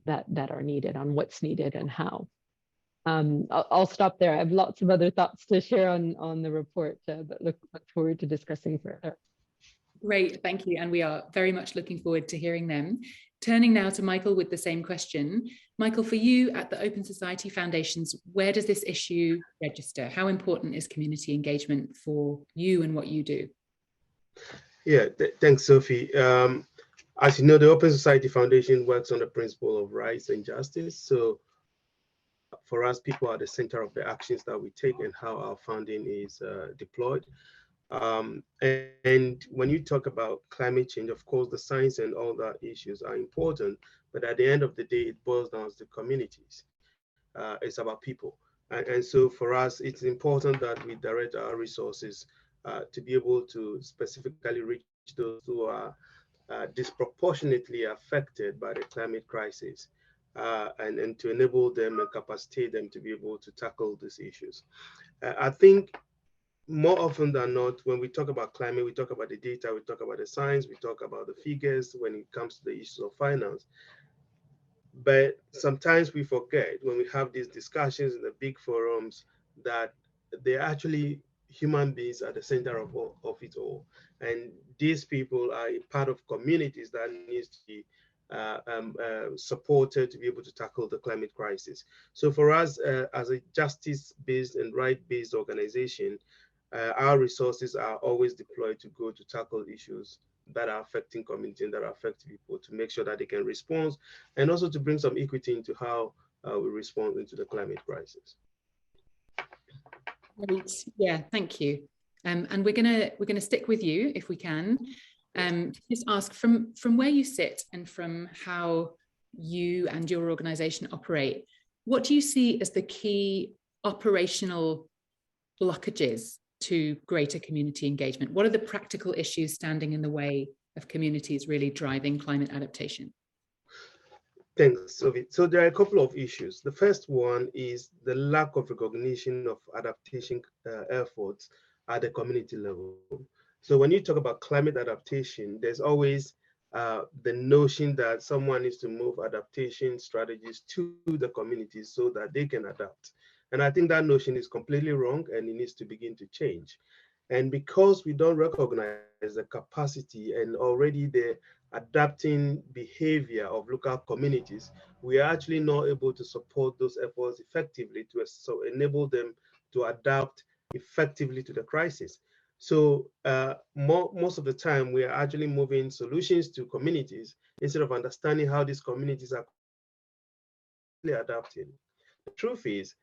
S5: that are needed on what's needed and how. I'll stop there. I have lots of other thoughts to share on the report, but look forward to discussing further.
S1: Great, thank you. And we are very much looking forward to hearing them. Turning now to Michael with the same question. Michael, for you at the Open Society Foundations, where does this issue register? How important is community engagement for you and what you do?
S6: Yeah, thanks, Sophie. As you know, the Open Society Foundation works on the principle of rights and justice. So for us, people are the center of the actions that we take and how our funding is deployed. And when you talk about climate change, of course, the science and all that issues are important, but at the end of the day, it boils down to communities. It's about people. And so for us, it's important that we direct our resources to be able to specifically reach those who are disproportionately affected by the climate crisis, and to enable them and capacitate them to be able to tackle these issues. I think more often than not, when we talk about climate, we talk about the data, we talk about the science, we talk about the figures when it comes to the issues of finance. But sometimes we forget when we have these discussions in the big forums that they're actually human beings at the center of it all. And these people are a part of communities that needs to be supported to be able to tackle the climate crisis. So for us, as a justice-based and right-based organization, our resources are always deployed to go to tackle issues that are affecting community and that are affecting people, to make sure that they can respond, and also to bring some equity into how we respond into the climate crisis.
S1: Great. Yeah, thank you. And we're gonna stick with you if we can. Just ask from where you sit and from how you and your organization operate, what do you see as the key operational blockages to greater community engagement? What are the practical issues standing in the way of communities really driving climate adaptation?
S6: Thanks, Sophie. So there are a couple of issues. The first one is the lack of recognition of adaptation efforts at the community level. So when you talk about climate adaptation, there's always the notion that someone needs to move adaptation strategies to the communities so that they can adapt. And I think that notion is completely wrong, and it needs to begin to change. And because we don't recognize the capacity and already the adapting behavior of local communities, we are actually not able to support those efforts effectively to so enable them to adapt effectively to the crisis. So most of the time, we are actually moving solutions to communities instead of understanding how these communities are adapting. The truth is,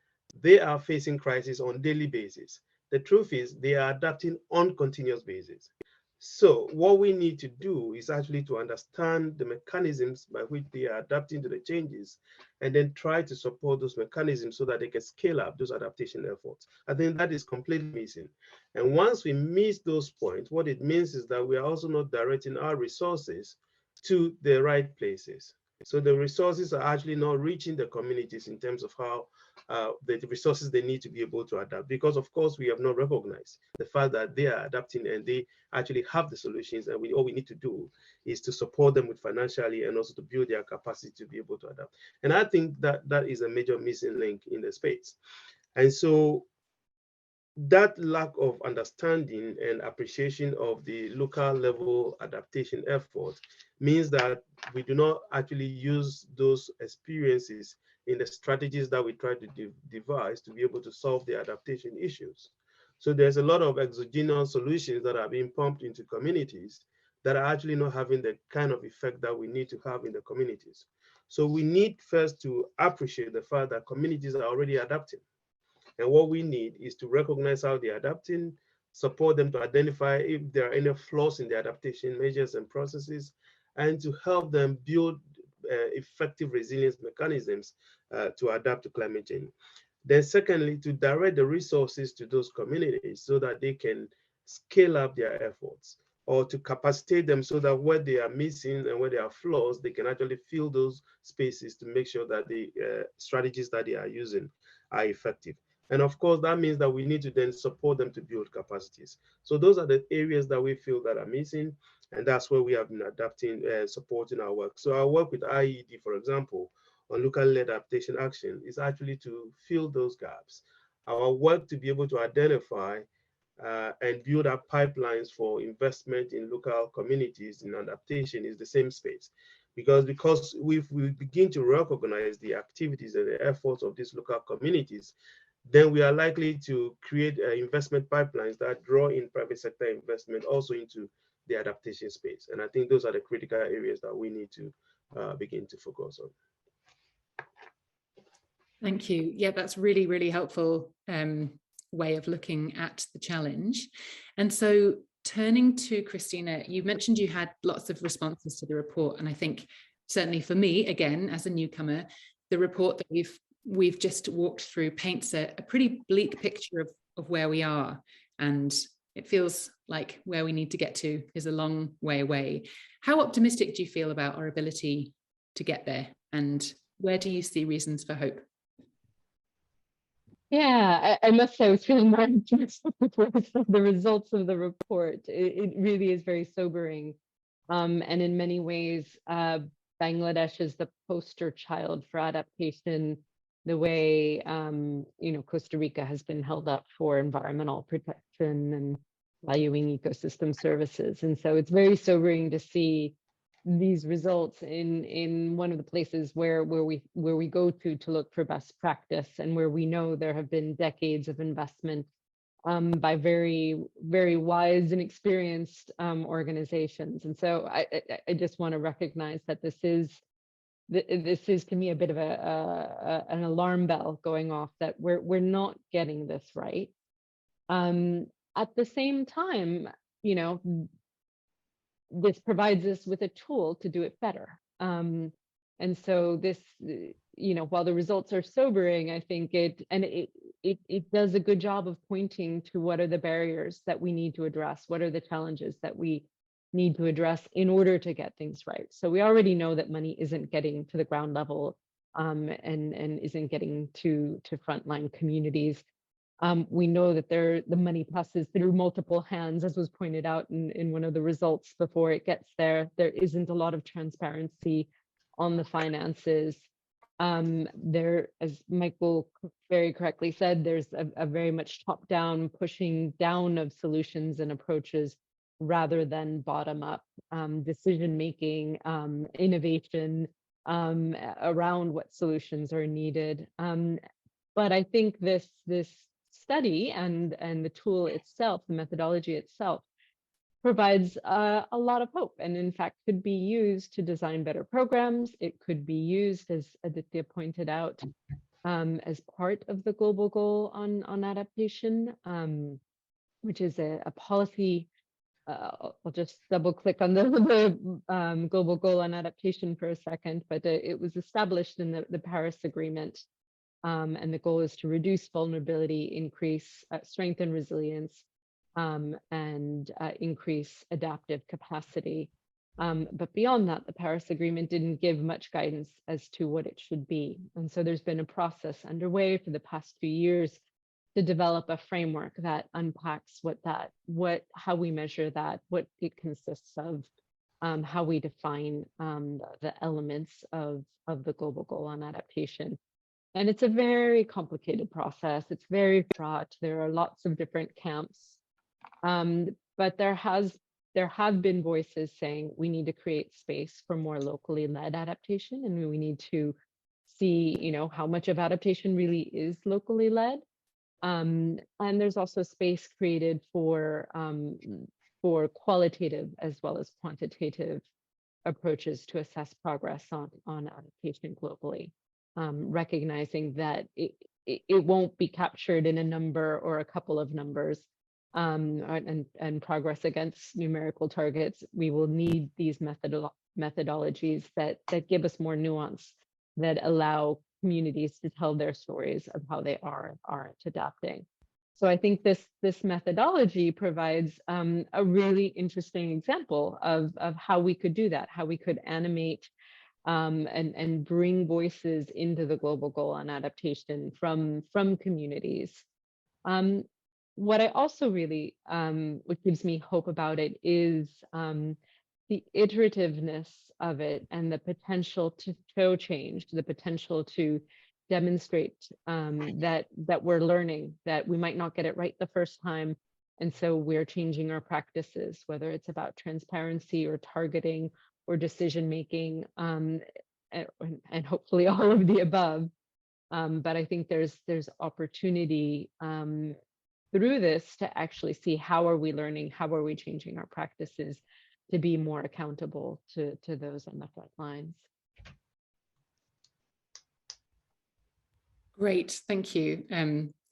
S6: they are facing crisis on a daily basis. The truth is, they are adapting on a continuous basis. So what we need to do is actually to understand the mechanisms by which they are adapting to the changes, and then try to support those mechanisms so that they can scale up those adaptation efforts. I think that is completely missing. And once we miss those points, what it means is that we are also not directing our resources to the right places. So the resources are actually not reaching the communities in terms of how the resources they need to be able to adapt, because of course we have not recognized the fact that they are adapting and they actually have the solutions, and all we need to do is to support them with financially and also to build their capacity to be able to adapt. And I think that that is a major missing link in the space. And so that lack of understanding and appreciation of the local level adaptation effort means that we do not actually use those experiences in the strategies that we try to devise to be able to solve the adaptation issues. So there's a lot of exogenous solutions that are being pumped into communities that are actually not having the kind of effect that we need to have in the communities. So we need first to appreciate the fact that communities are already adapting. And what we need is to recognize how they're adapting, support them to identify if there are any flaws in the adaptation measures and processes, and to help them build effective resilience mechanisms to adapt to climate change. Then secondly, to direct the resources to those communities so that they can scale up their efforts, or to capacitate them so that where they are missing and where there are flaws, they can actually fill those spaces to make sure that the strategies that they are using are effective. And of course, that means that we need to then support them to build capacities. So those are the areas that we feel that are missing. And that's where we have been adapting, supporting our work. So our work with IIED, for example, on local-led adaptation action is actually to fill those gaps. Our work to be able to identify and build up pipelines for investment in local communities in adaptation is the same space. Because we begin to recognize the activities and the efforts of these local communities, then we are likely to create investment pipelines that draw in private sector investment also into the adaptation space. And I think those are the critical areas that we need to begin to focus on.
S1: Thank you. Yeah, that's really, really helpful way of looking at the challenge. And so turning to Christina, you mentioned you had lots of responses to the report. And I think certainly for me, again, as a newcomer, the report that we've just walked through paints a pretty bleak picture of where we are. And it feels like where we need to get to is a long way away. How optimistic do you feel about our ability to get there? And where do you see reasons for hope?
S5: Yeah, I must say I was feeling more optimistic with the results of the report. It really is very sobering. And in many ways, Bangladesh is the poster child for adaptation, the way, you know, Costa Rica has been held up for environmental protection and valuing ecosystem services. And so it's very sobering to see these results in one of the places where we go to look for best practice, and where we know there have been decades of investment by very, very wise and experienced organizations. And so I just want to recognize that this is to me a bit of an alarm bell going off, that we're not getting this right. At the same time, you know, this provides us with a tool to do it better. And so this, you know, while the results are sobering, I think it does a good job of pointing to what are the barriers that we need to address, what are the challenges that we need to address in order to get things right. So we already know that money isn't getting to the ground level and isn't getting to frontline communities. We know that the money passes through multiple hands, as was pointed out in one of the results before it gets there. There isn't a lot of transparency on the finances. There, as Michael very correctly said, there's a very much top-down pushing down of solutions and approaches rather than bottom-up decision-making, innovation around what solutions are needed. But I think this study and the tool itself, the methodology itself, provides a lot of hope, and in fact could be used to design better programs. It could be used, as Aditya pointed out, as part of the global goal on adaptation, which is a policy. I'll just double click on the global goal on adaptation for a second, but it was established in the Paris Agreement. And the goal is to reduce vulnerability, increase strength and resilience, and increase adaptive capacity. But beyond that, the Paris Agreement didn't give much guidance as to what it should be. And so there's been a process underway for the past few years to develop a framework that unpacks how we measure that, what it consists of, how we define the elements of the global goal on adaptation. And it's a very complicated process. It's very fraught. There are lots of different camps. But there have been voices saying we need to create space for more locally led adaptation, and we need to see, you know, how much of adaptation really is locally led. And there's also space created for qualitative as well as quantitative approaches to assess progress on adaptation globally. Recognizing that it won't be captured in a number or a couple of numbers and progress against numerical targets. We will need these methodologies that give us more nuance, that allow communities to tell their stories of how they aren't adapting. So I think this methodology provides a really interesting example of how we could do that, how we could animate and bring voices into the global goal on adaptation from communities. What I also really, what gives me hope about it is the iterativeness of it and the potential to show change, the potential to demonstrate that we're learning, that we might not get it right the first time. And so we're changing our practices, whether it's about transparency or targeting or decision-making, and hopefully all of the above. But I think there's opportunity through this to actually see how are we learning, how are we changing our practices to be more accountable to those on the front lines.
S1: Great, thank you.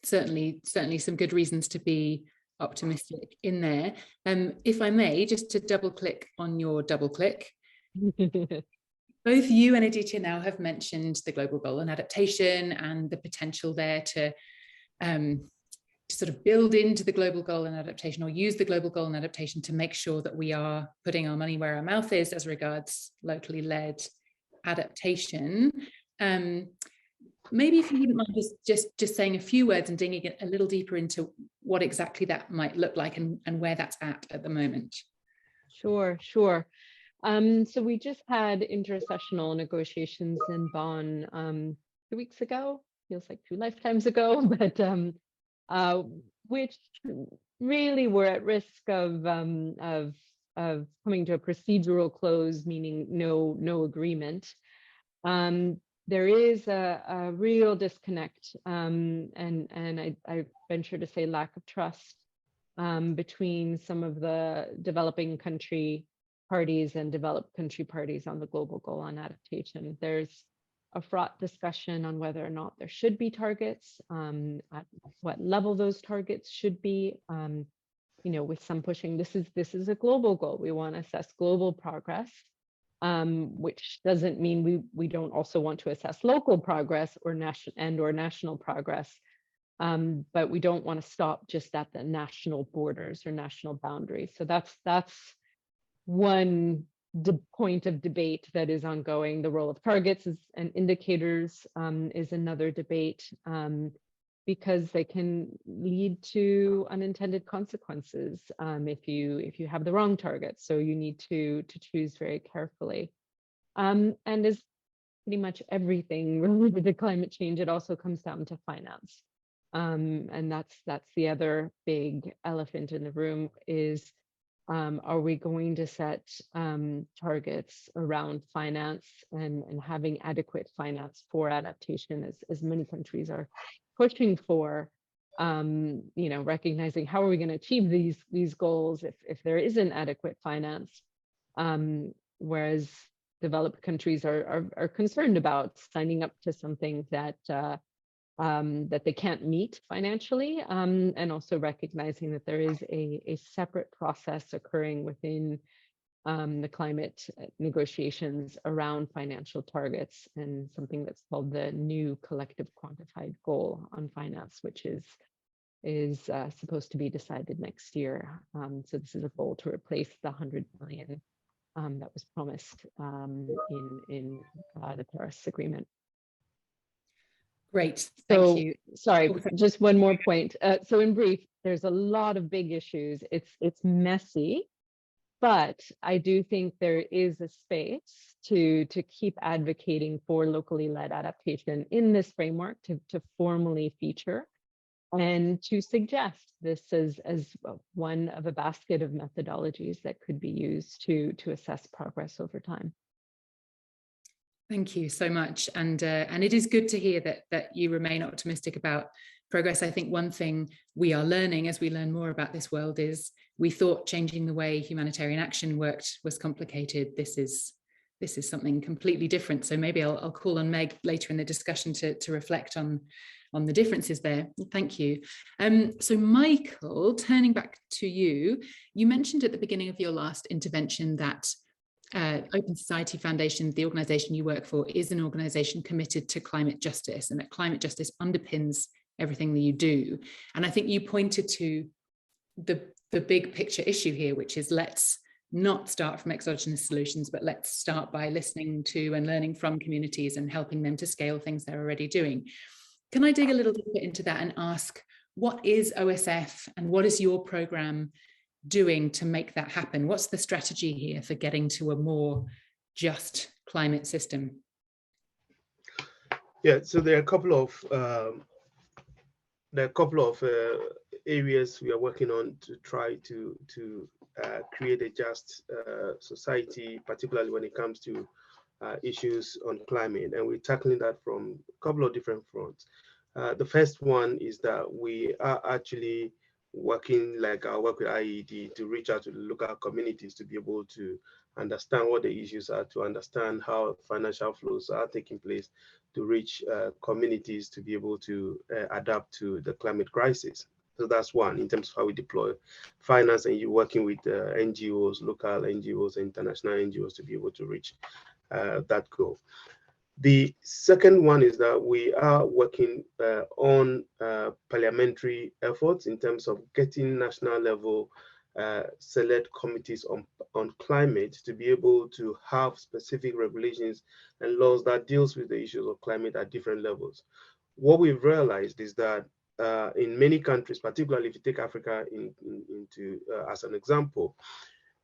S1: Certainly some good reasons to be optimistic in there. If I may, just to double click on your double click. Both you and Aditya now have mentioned the global goal on adaptation and the potential there to sort of build into the global goal and adaptation, or use the global goal and adaptation to make sure that we are putting our money where our mouth is as regards locally led adaptation. Maybe if you wouldn't mind just saying a few words and digging a little deeper into what exactly that might look like and where that's at the moment.
S5: Sure. So we just had intersessional negotiations in Bonn 2 weeks ago, feels like 2 lifetimes ago, but which really were at risk of coming to a procedural close, meaning no agreement. There is a real disconnect, and I venture to say lack of trust between some of the developing country parties and developed country parties on the global goal on adaptation. There's a fraught discussion on whether or not there should be targets, at what level those targets should be. With some pushing, this is a global goal. We want to assess global progress, which doesn't mean we don't also want to assess local progress or national progress. But we don't want to stop just at the national borders or national boundaries. So that's one point of debate that is ongoing. The role of targets and indicators is another debate, because they can lead to unintended consequences if you have the wrong targets. So you need to choose very carefully. And as pretty much everything related to climate change, it also comes down to finance. And that's the other big elephant in the room is, are we going to set targets around finance and having adequate finance for adaptation, as many countries are pushing for, recognizing how are we going to achieve these goals if there isn't adequate finance, whereas developed countries are concerned about signing up to something that they can't meet financially, and also recognizing that there is a separate process occurring within the climate negotiations around financial targets, and something that's called the new collective quantified goal on finance, which is supposed to be decided next year. So this is a goal to replace the 100 billion that was promised in the Paris Agreement.
S1: Great, thank you.
S5: Sorry, just one more point. So in brief, there's a lot of big issues. It's messy, but I do think there is a space to keep advocating for locally led adaptation in this framework, to formally feature and to suggest this as one of a basket of methodologies that could be used to assess progress over time.
S1: Thank you so much, and it is good to hear that you remain optimistic about progress. I think one thing we are learning as we learn more about this world is we thought changing the way humanitarian action worked was complicated. This is something completely different. So maybe I'll call on Meg later in the discussion to reflect on the differences there. Thank you. So Michael, turning back to you, you mentioned at the beginning of your last intervention that Open Society Foundation, the organization you work for, is an organization committed to climate justice, and that climate justice underpins everything that you do. And I think you pointed to the big picture issue here, which is let's not start from exogenous solutions, but let's start by listening to and learning from communities and helping them to scale things they're already doing. Can I dig a little bit into that and ask, what is OSF and what is your program doing to make that happen? What's the strategy here for getting to a more just climate system?
S6: Yeah, so there are a couple of areas we are working on to try to create a just society, particularly when it comes to issues on climate, and we're tackling that from a couple of different fronts. The first one is that we are actually working, like our work with IIED, to reach out to the local communities to be able to understand what the issues are, to understand how financial flows are taking place to reach communities to be able to adapt to the climate crisis. So that's one in terms of how we deploy finance, and you working with NGOs, local NGOs, and international NGOs to be able to reach that goal. The second one is that we are working on parliamentary efforts in terms of getting national level select committees on climate to be able to have specific regulations and laws that deals with the issues of climate at different levels. What we've realized is that in many countries, particularly if you take Africa into as an example,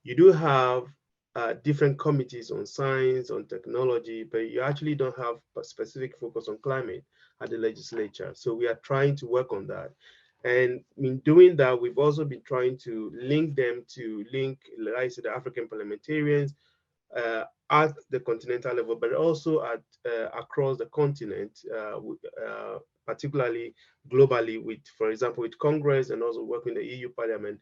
S6: you do have different committees on science, on technology, but you actually don't have a specific focus on climate at the legislature. So we are trying to work on that. And in doing that, we've also been trying to link them to like I said, the African parliamentarians at the continental level, but also at across the continent, particularly globally with, for example, with Congress, and also working with the EU Parliament,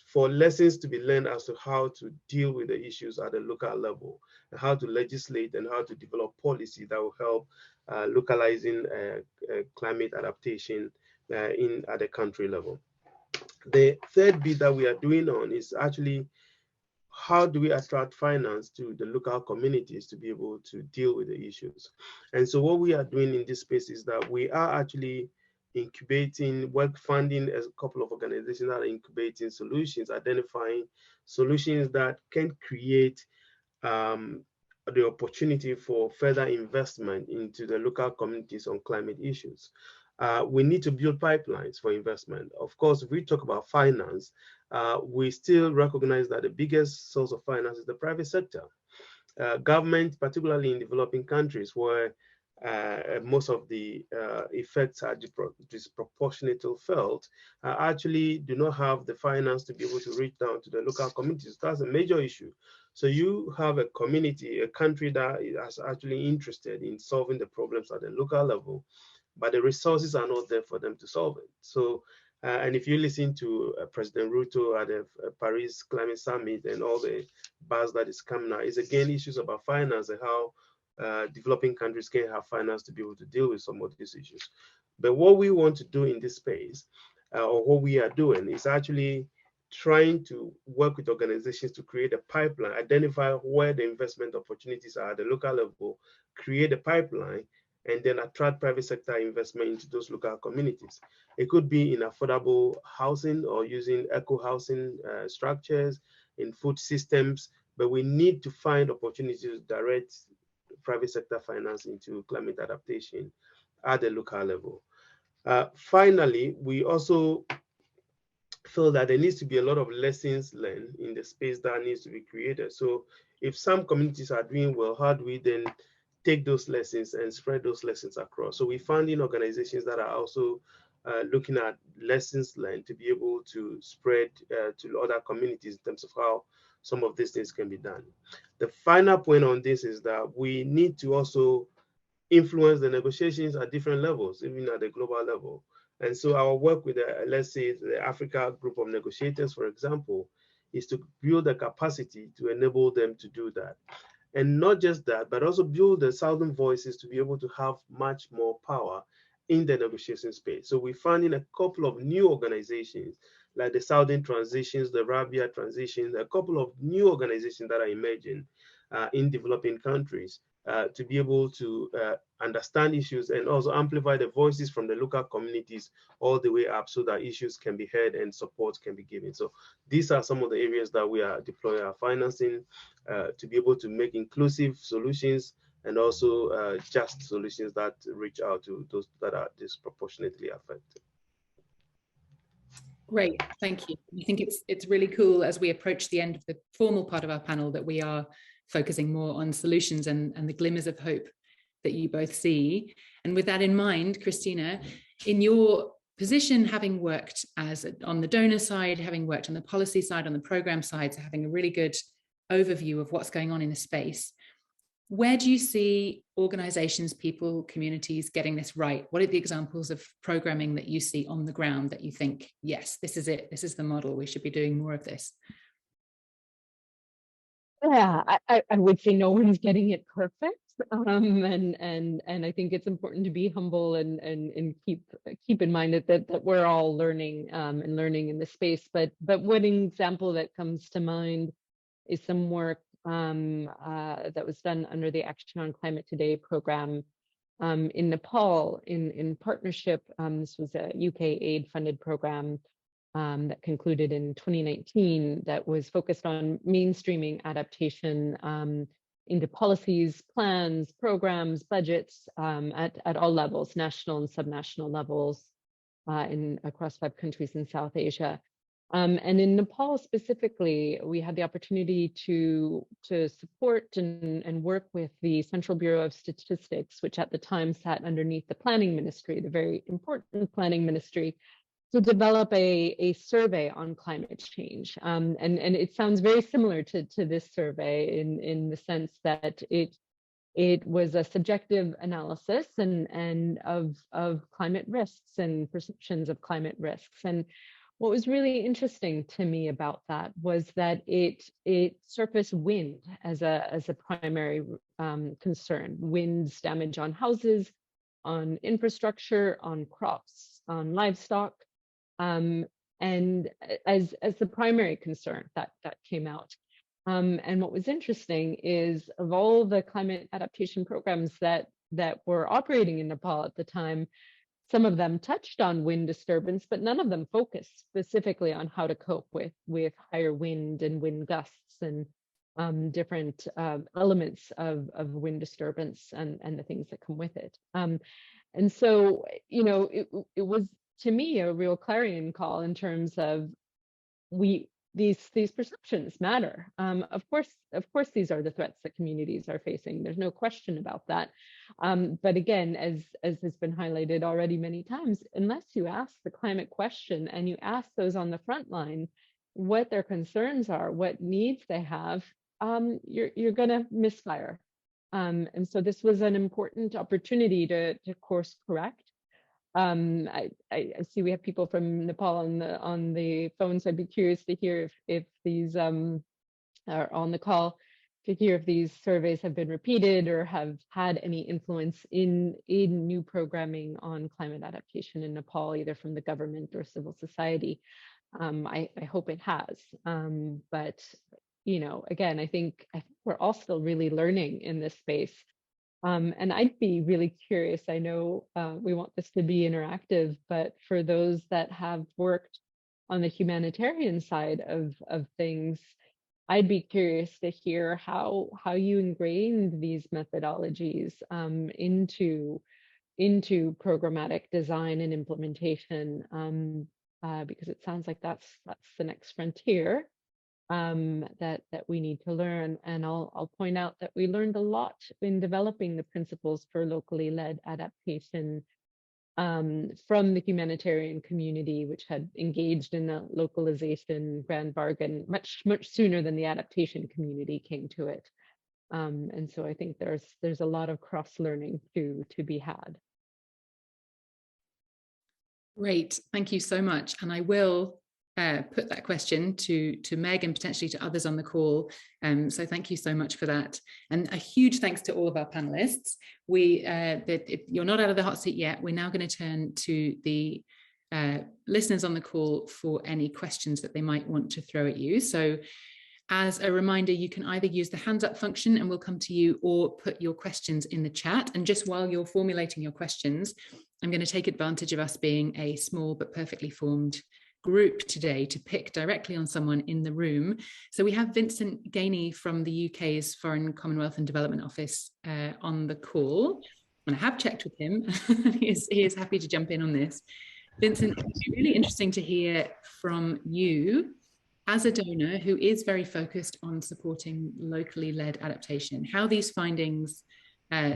S6: for lessons to be learned as to how to deal with the issues at the local level, and how to legislate and how to develop policy that will help localizing climate adaptation at the country level. The third bit that we are doing on is actually how do we attract finance to the local communities to be able to deal with the issues. And so what we are doing in this space is that we are actually incubating, funding a couple of organizations that are incubating solutions, identifying solutions that can create the opportunity for further investment into the local communities on climate issues. We need to build pipelines for investment. Of course, if we talk about finance, we still recognize that the biggest source of finance is the private sector. Government, particularly in developing countries where most of the effects are disproportionately felt, actually do not have the finance to be able to reach down to the local communities. That's a major issue. So you have a community, a country that is actually interested in solving the problems at the local level, but the resources are not there for them to solve it. So, and if you listen to President Ruto at the Paris Climate Summit and all the buzz that is coming out, it's again issues about finance and how developing countries can have finance to be able to deal with some of these issues. But what we want to do in this space, or what we are doing, is actually trying to work with organizations to create a pipeline, identify where the investment opportunities are at the local level, create a pipeline, and then attract private sector investment into those local communities. It could be in affordable housing or using eco-housing structures, in food systems, but we need to find opportunities to direct private sector finance into climate adaptation at the local level. Finally, we also feel that there needs to be a lot of lessons learned in the space that needs to be created. So if some communities are doing well, how do we then take those lessons and spread those lessons across? So we found in organizations that are also looking at lessons learned to be able to spread to other communities in terms of how some of these things can be done. The final point on this is that we need to also influence the negotiations at different levels, even at the global level. And so our work with, let's say, the Africa group of negotiators, for example, is to build the capacity to enable them to do that. And not just that, but also build the southern voices to be able to have much more power in the negotiation space. So we found in a couple of new organizations, like the Southern Transitions, the Rabia Transitions, a couple of new organizations that are emerging in developing countries to be able to understand issues and also amplify the voices from the local communities all the way up so that issues can be heard and support can be given. So these are some of the areas that we are deploying our financing to be able to make inclusive solutions and also just solutions that reach out to those that are disproportionately affected.
S1: Great, thank you. I think it's really cool as we approach the end of the formal part of our panel that we are focusing more on solutions and the glimmers of hope that you both see. And with that in mind, Christina, in your position, having worked on the donor side, having worked on the policy side, on the program side, so having a really good overview of what's going on in the space, where do you see organizations, people, communities getting this right? What are the examples of programming that you see on the ground that you think, yes, this is it, this is the model, we should be doing more of this?
S5: Yeah, I would say no one's getting it perfect. And I think it's important to be humble and keep in mind that we're all learning and learning in this space. But one example that comes to mind is some work that was done under the Action on Climate Today program in Nepal in partnership. This was a UK aid funded program that concluded in 2019 that was focused on mainstreaming adaptation into policies, plans, programs, budgets at all levels, national and subnational levels across 5 countries in South Asia. And in Nepal specifically, we had the opportunity to support and work with the Central Bureau of Statistics, which at the time sat underneath the planning ministry, the very important planning ministry, to develop a survey on climate change. And it sounds very similar to this survey in the sense that it was a subjective analysis and of climate risks and perceptions of climate risks. And what was really interesting to me about that was that it surfaced wind as a primary concern. Wind's damage on houses, on infrastructure, on crops, on livestock. And as the primary concern that came out. And what was interesting is of all the climate adaptation programs that were operating in Nepal at the time, some of them touched on wind disturbance, but none of them focused specifically on how to cope with higher wind and wind gusts and different elements of wind disturbance and the things that come with it. And so, you know, it was, to me, a real clarion call in terms of these perceptions matter. Of course, these are the threats that communities are facing. There's no question about that. But again, as has been highlighted already many times, unless you ask the climate question and you ask those on the front line what their concerns are, what needs they have, you're going to misfire. And so this was an important opportunity to course correct. I see we have people from Nepal on the phone, so I'd be curious to hear if these are on the call, to hear if these surveys have been repeated or have had any influence in new programming on climate adaptation in Nepal, either from the government or civil society. I hope it has. But you know, again, I think we're all still really learning in this space. And I'd be really curious, I know we want this to be interactive, but for those that have worked on the humanitarian side of things, I'd be curious to hear how you ingrained these methodologies into programmatic design and implementation, because it sounds like that's the next frontier. That we need to learn. And I'll point out that we learned a lot in developing the principles for locally led adaptation from the humanitarian community, which had engaged in the localization grand bargain much sooner than the adaptation community came to it. And so I think there's a lot of cross learning to be had.
S1: Great, thank you so much. And I will put that question to Meg and potentially to others on the call. So thank you so much for that. And a huge thanks to all of our panelists. You're not out of the hot seat yet. We're now going to turn to the listeners on the call for any questions that they might want to throw at you. So as a reminder, you can either use the hands up function and we'll come to you, or put your questions in the chat. And just while you're formulating your questions, I'm going to take advantage of us being a small but perfectly formed group today to pick directly on someone in the room. So we have Vincent Gainey from the UK's Foreign, Commonwealth and Development Office on the call. And I have checked with him. he is happy to jump in on this. Vincent, it would be really interesting to hear from you as a donor who is very focused on supporting locally led adaptation, how these findings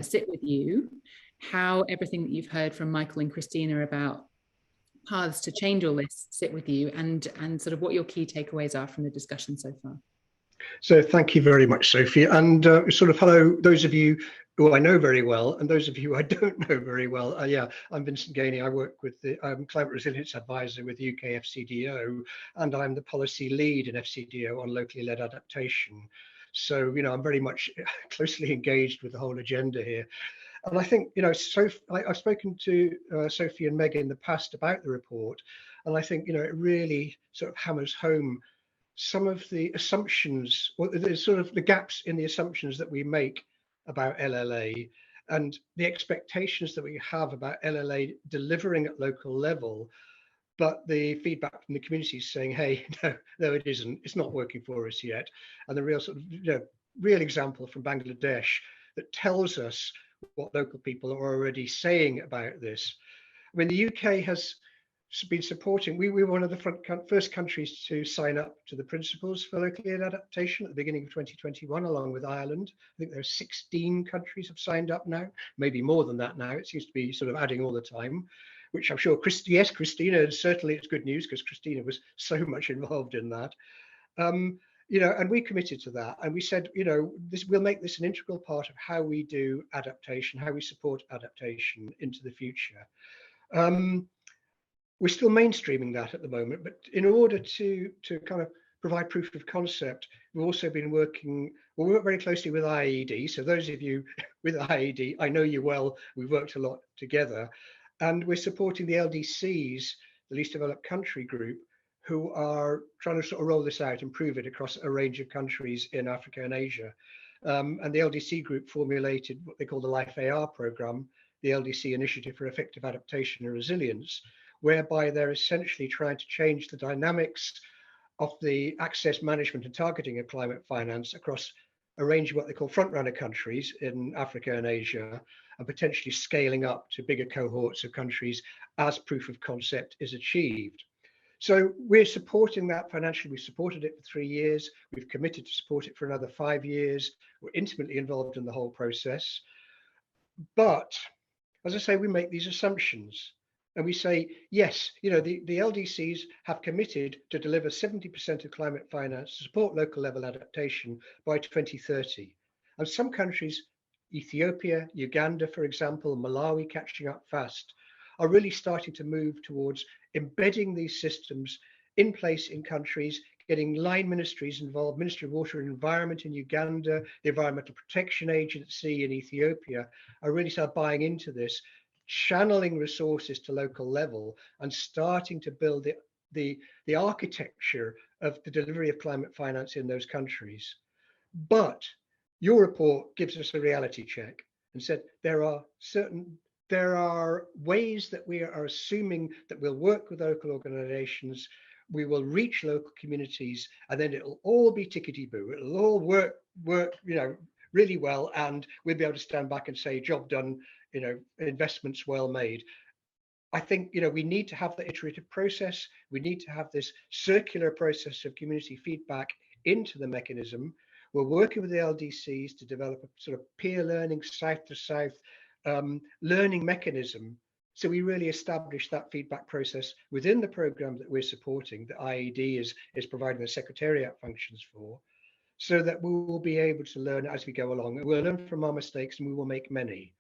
S1: sit with you, how everything that you've heard from Michael and Christina about paths to change all this sit with you, and sort of what your key takeaways are from the discussion so far.
S7: So thank you very much, Sophie. And sort of hello, those of you who I know very well and those of you I don't know very well. Yeah, I'm Vincent Gainey. I work with the Climate Resilience Advisor with UK FCDO, and I'm the policy lead in FCDO on locally led adaptation. So, I'm very much closely engaged with the whole agenda here. And I think, I've spoken to Sophie and Meg in the past about the report, and I think, it really sort of hammers home some of the assumptions, or the sort of the gaps in the assumptions that we make about LLA and the expectations that we have about LLA delivering at local level, but the feedback from the community is saying, hey, no, it isn't. It's not working for us yet. And the real sort of, real example from Bangladesh that tells us what local people are already saying about this. I mean, the UK has been supporting, we were one of the first countries to sign up to the principles for locally led adaptation at the beginning of 2021, along with Ireland. I think there are 16 countries have signed up now, maybe more than that now. It seems to be sort of adding all the time, which I'm sure, yes, Christina, and certainly it's good news because Christina was so much involved in that. And we committed to that, and we said, we'll make this an integral part of how we do adaptation, how we support adaptation into the future. We're still mainstreaming that at the moment, but in order to kind of provide proof of concept, we've also been working, we work very closely with IIED. So those of you with IIED, I know you well, we've worked a lot together, and we're supporting the LDCs, the Least Developed Country Group, who are trying to sort of roll this out and prove it across a range of countries in Africa and Asia. And the LDC group formulated what they call the Life AR program, the LDC Initiative for Effective Adaptation and Resilience, whereby they're essentially trying to change the dynamics of the access management and targeting of climate finance across a range of what they call frontrunner countries in Africa and Asia, and potentially scaling up to bigger cohorts of countries as proof of concept is achieved. So we're supporting that financially. We've supported it for 3 years. We've committed to support it for another 5 years. We're intimately involved in the whole process. But as I say, we make these assumptions. And we say, yes, the LDCs have committed to deliver 70% of climate finance to support local level adaptation by 2030. And some countries, Ethiopia, Uganda, for example, Malawi, catching up fast, are really starting to move towards embedding these systems in place in countries, getting line ministries involved. Ministry of Water and Environment in Uganda, the Environmental Protection Agency in Ethiopia are really start buying into this, channeling resources to local level and starting to build the architecture of the delivery of climate finance in those countries. But your report gives us a reality check and said there are ways that we are assuming that we'll work with local organizations, we will reach local communities, and then it'll all be tickety-boo. It'll all work, really well, and we'll be able to stand back and say, job done, investments well made. I think, we need to have the iterative process. We need to have this circular process of community feedback into the mechanism. We're working with the LDCs to develop a sort of peer learning, south to south learning mechanism. So we really establish that feedback process within the program that we're supporting, that IIED is providing the secretariat functions for, so that we will be able to learn as we go along. We'll learn from our mistakes and we will make many.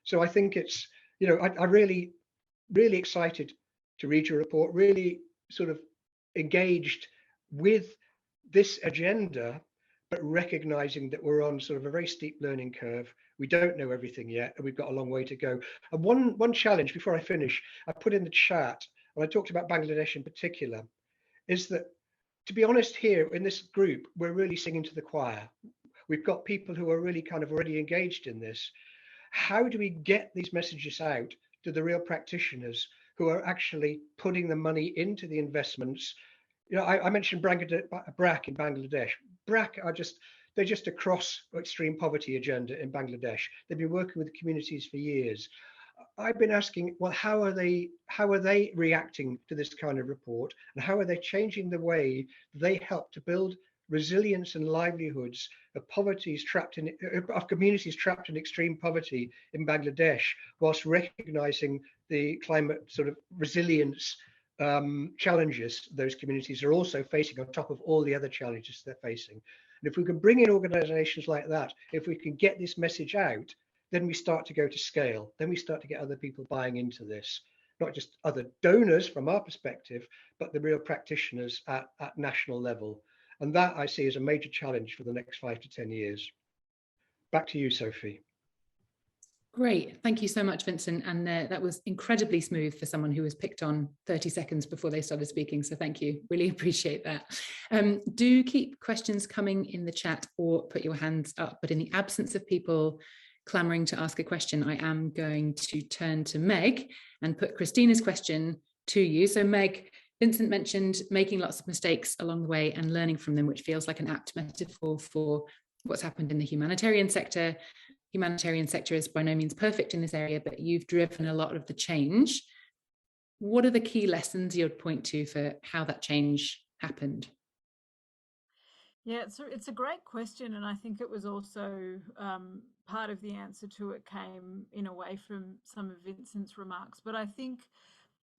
S7: So I think it's, I'm really, really excited to read your report, really sort of engaged with this agenda, but recognizing that we're on sort of a very steep learning curve. We don't know everything yet, and we've got a long way to go. And one challenge before I finish, I put in the chat, and I talked about Bangladesh in particular, is that, to be honest, here in this group, we're really singing to the choir. We've got people who are really kind of already engaged in this. How do we get these messages out to the real practitioners who are actually putting the money into the investments? I mentioned BRAC in Bangladesh. BRAC they're just a cross extreme poverty agenda in Bangladesh. They've been working with the communities for years. I've been asking, well, how are they reacting to this kind of report, and how are they changing the way they help to build resilience and livelihoods of communities trapped in extreme poverty in Bangladesh, whilst recognizing the climate sort of resilience challenges those communities are also facing on top of all the other challenges they're facing. And if we can bring in organizations like that, if we can get this message out, then we start to go to scale. Then we start to get other people buying into this, not just other donors from our perspective, but the real practitioners at national level. And that I see as a major challenge for the next 5 to 10 years. Back to you, Sophie.
S1: Great. Thank you so much, Vincent. And that was incredibly smooth for someone who was picked on 30 seconds before they started speaking. So thank you. Really appreciate that. Do keep questions coming in the chat or put your hands up. But in the absence of people clamoring to ask a question, I am going to turn to Meg and put Christina's question to you. So Meg, Vincent mentioned making lots of mistakes along the way and learning from them, which feels like an apt metaphor for what's happened in the humanitarian sector. Humanitarian sector is by no means perfect in this area, but you've driven a lot of the change. What are the key lessons you'd point to for how that change happened?
S2: Yeah, it's a great question, and I think it was also part of the answer to it came in a way from some of Vincent's remarks. But I think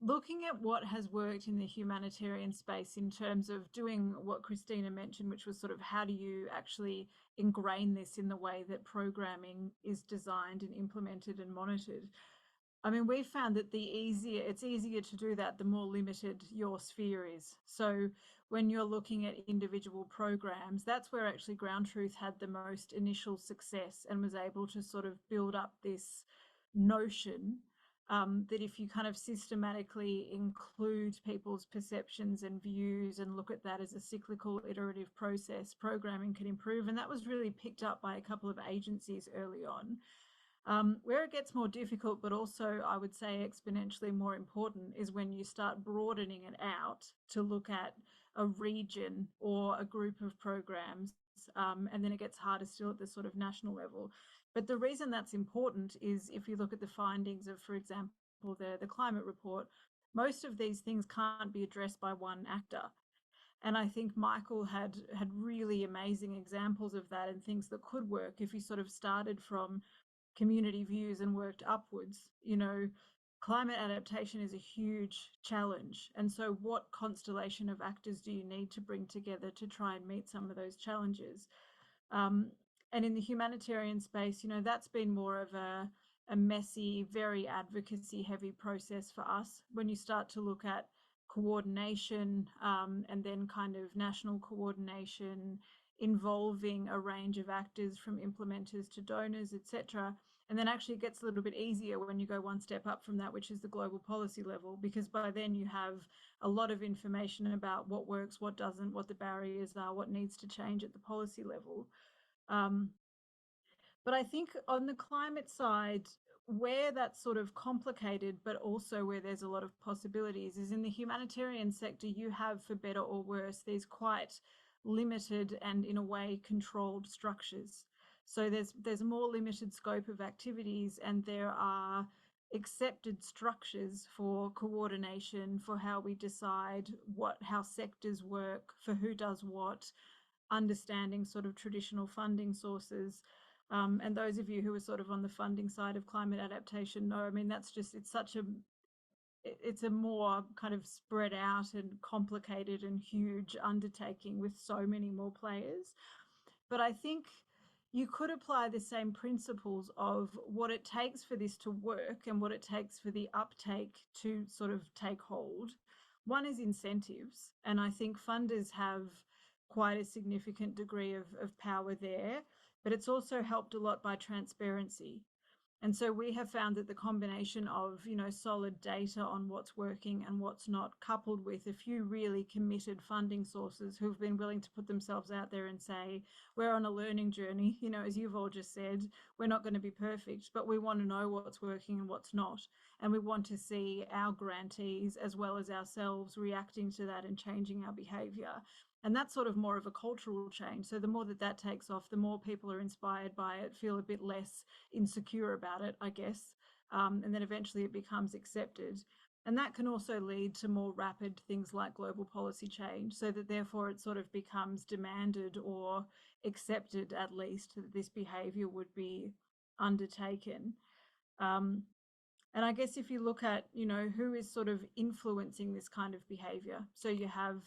S2: looking at what has worked in the humanitarian space in terms of doing what Christina mentioned, which was sort of how do you actually ingrain this in the way that programming is designed and implemented and monitored. I mean, we found that it's easier to do that the more limited your sphere is. So when you're looking at individual programs, that's where actually Ground Truth had the most initial success and was able to sort of build up this notion that if you kind of systematically include people's perceptions and views and look at that as a cyclical iterative process, programming can improve. And that was really picked up by a couple of agencies early on. Where it gets more difficult, but also I would say exponentially more important, is when you start broadening it out to look at a region or a group of programs, and then it gets harder still at the sort of national level. But the reason that's important is if you look at the findings of, for example, the climate report, most of these things can't be addressed by one actor. And I think Michael had really amazing examples of that and things that could work if you sort of started from community views and worked upwards. You know, climate adaptation is a huge challenge. And so what constellation of actors do you need to bring together to try and meet some of those challenges? And in the humanitarian space, you know, that's been more of a messy, very advocacy heavy process for us. When you start to look at coordination and then kind of national coordination involving a range of actors from implementers to donors, etc. And then actually it gets a little bit easier when you go one step up from that, which is the global policy level, because by then you have a lot of information about what works, what doesn't, what the barriers are, what needs to change at the policy level. But I think on the climate side, where that's sort of complicated, but also where there's a lot of possibilities, is in the humanitarian sector. You have, for better or worse, these quite limited and in a way controlled structures. So there's a more limited scope of activities, and there are accepted structures for coordination, for how we decide how sectors work, for who does what, understanding sort of traditional funding sources. And those of you who are sort of on the funding side of climate adaptation know, I mean, it's a more kind of spread out and complicated and huge undertaking with so many more players. But I think you could apply the same principles of what it takes for this to work and what it takes for the uptake to sort of take hold. One is incentives, and I think funders have quite a significant degree of power there, but it's also helped a lot by transparency. And so we have found that the combination of, you know, solid data on what's working and what's not, coupled with a few really committed funding sources who've been willing to put themselves out there and say, we're on a learning journey, you know, as you've all just said, we're not going to be perfect, but we want to know what's working and what's not. And we want to see our grantees as well as ourselves reacting to that and changing our behaviour. And that's sort of more of a cultural change. So the more that takes off, the more people are inspired by it, feel a bit less insecure about it, I guess. And then eventually it becomes accepted. And that can also lead to more rapid things like global policy change, so that therefore it sort of becomes demanded or accepted, at least, that this behaviour would be undertaken. And I guess if you look at, you know, who is sort of influencing this kind of behaviour, so you have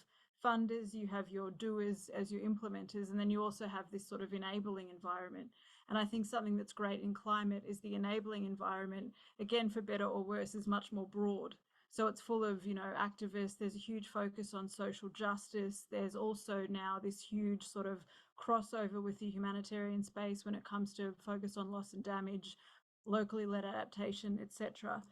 S2: funders, you have your doers as your implementers, and then you also have this sort of enabling environment. And I think something that's great in climate is the enabling environment, again, for better or worse, is much more broad. So it's full of, activists. There's a huge focus on social justice. There's also now this huge sort of crossover with the humanitarian space when it comes to focus on loss and damage, locally led adaptation, etc.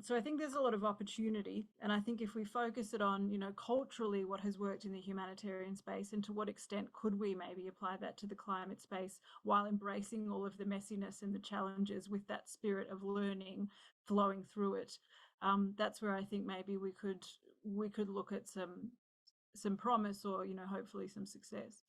S2: So I think there's a lot of opportunity. And I think if we focus it on, culturally what has worked in the humanitarian space and to what extent could we maybe apply that to the climate space while embracing all of the messiness and the challenges with that spirit of learning flowing through it. That's where I think maybe we could look at some promise or, hopefully some success.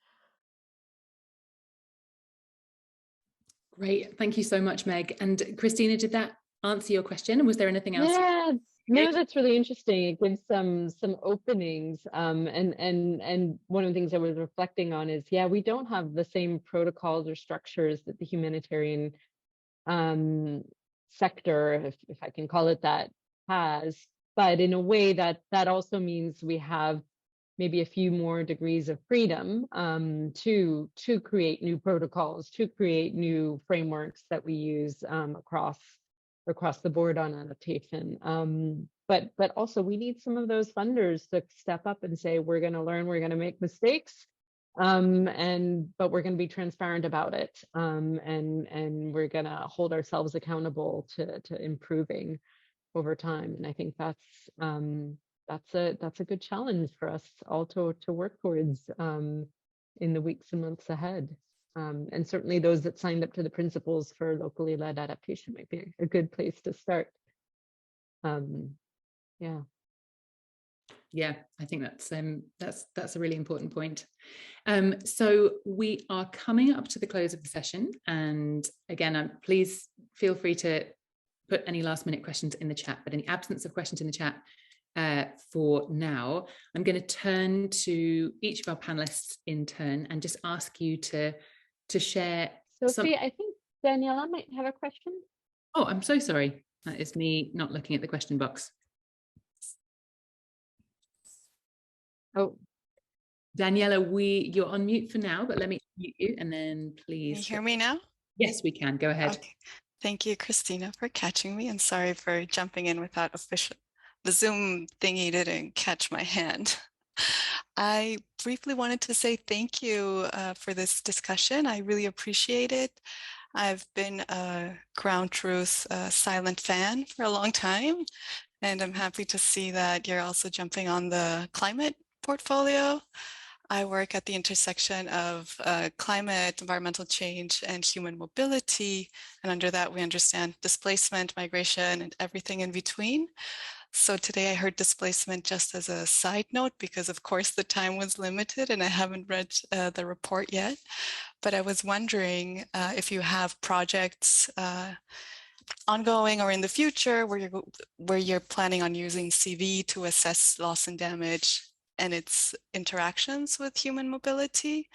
S1: Great. Thank you so much, Meg. And Christina, did that answer your question? Was there anything else?
S5: Yeah, no, that's really interesting. It gives some openings. And one of the things I was reflecting on is, yeah, we don't have the same protocols or structures that the humanitarian sector, if I can call it that, has. But in a way that also means we have maybe a few more degrees of freedom to create new protocols, to create new frameworks that we use across the board on adaptation. But also we need some of those funders to step up and say, we're going to learn, we're going to make mistakes, but we're going to be transparent about it, and we're going to hold ourselves accountable to improving over time. And I think that's a good challenge for us all to work towards in the weeks and months ahead. And certainly those that signed up to the principles for locally led adaptation might be a good place to start. Yeah.
S1: Yeah, I think that's a really important point. So we are coming up to the close of the session, and again, please feel free to put any last minute questions in the chat, but in the absence of questions in the chat for now, I'm going to turn to each of our panelists in turn and just ask you to share.
S5: Sophie, I think Daniela might have a question.
S1: Oh, I'm so sorry. That is me not looking at the question box.
S5: Oh,
S1: Daniela, you're on mute for now, but let me mute you and then please.
S8: Can you hear me now?
S1: Yes, we can. Go ahead.
S8: Okay. Thank you, Christina, for catching me, and sorry for jumping in without the Zoom thingy didn't catch my hand. I briefly wanted to say thank you for this discussion. I really appreciate it. I've been a Ground Truth silent fan for a long time, and I'm happy to see that you're also jumping on the climate portfolio. I work at the intersection of climate, environmental change, and human mobility. And under that, we understand displacement, migration, and everything in between. So today I heard displacement just as a side note, because of course the time was limited and I haven't read the report yet. But I was wondering if you have projects ongoing or in the future where you're planning on using CV to assess loss and damage and its interactions with human mobility.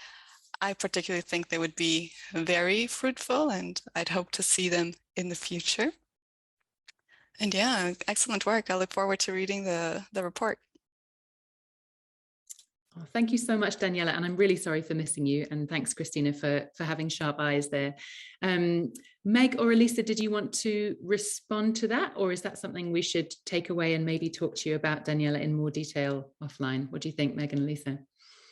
S8: I particularly think they would be very fruitful, and I'd hope to see them in the future. And yeah, excellent work. I look forward to reading the report.
S1: Oh, thank you so much, Daniela, and I'm really sorry for missing you. And thanks, Christina, for having sharp eyes there. Meg or Elisa, did you want to respond to that, or is that something we should take away and maybe talk to you about, Daniela, in more detail offline? What do you think, Meg and Elisa?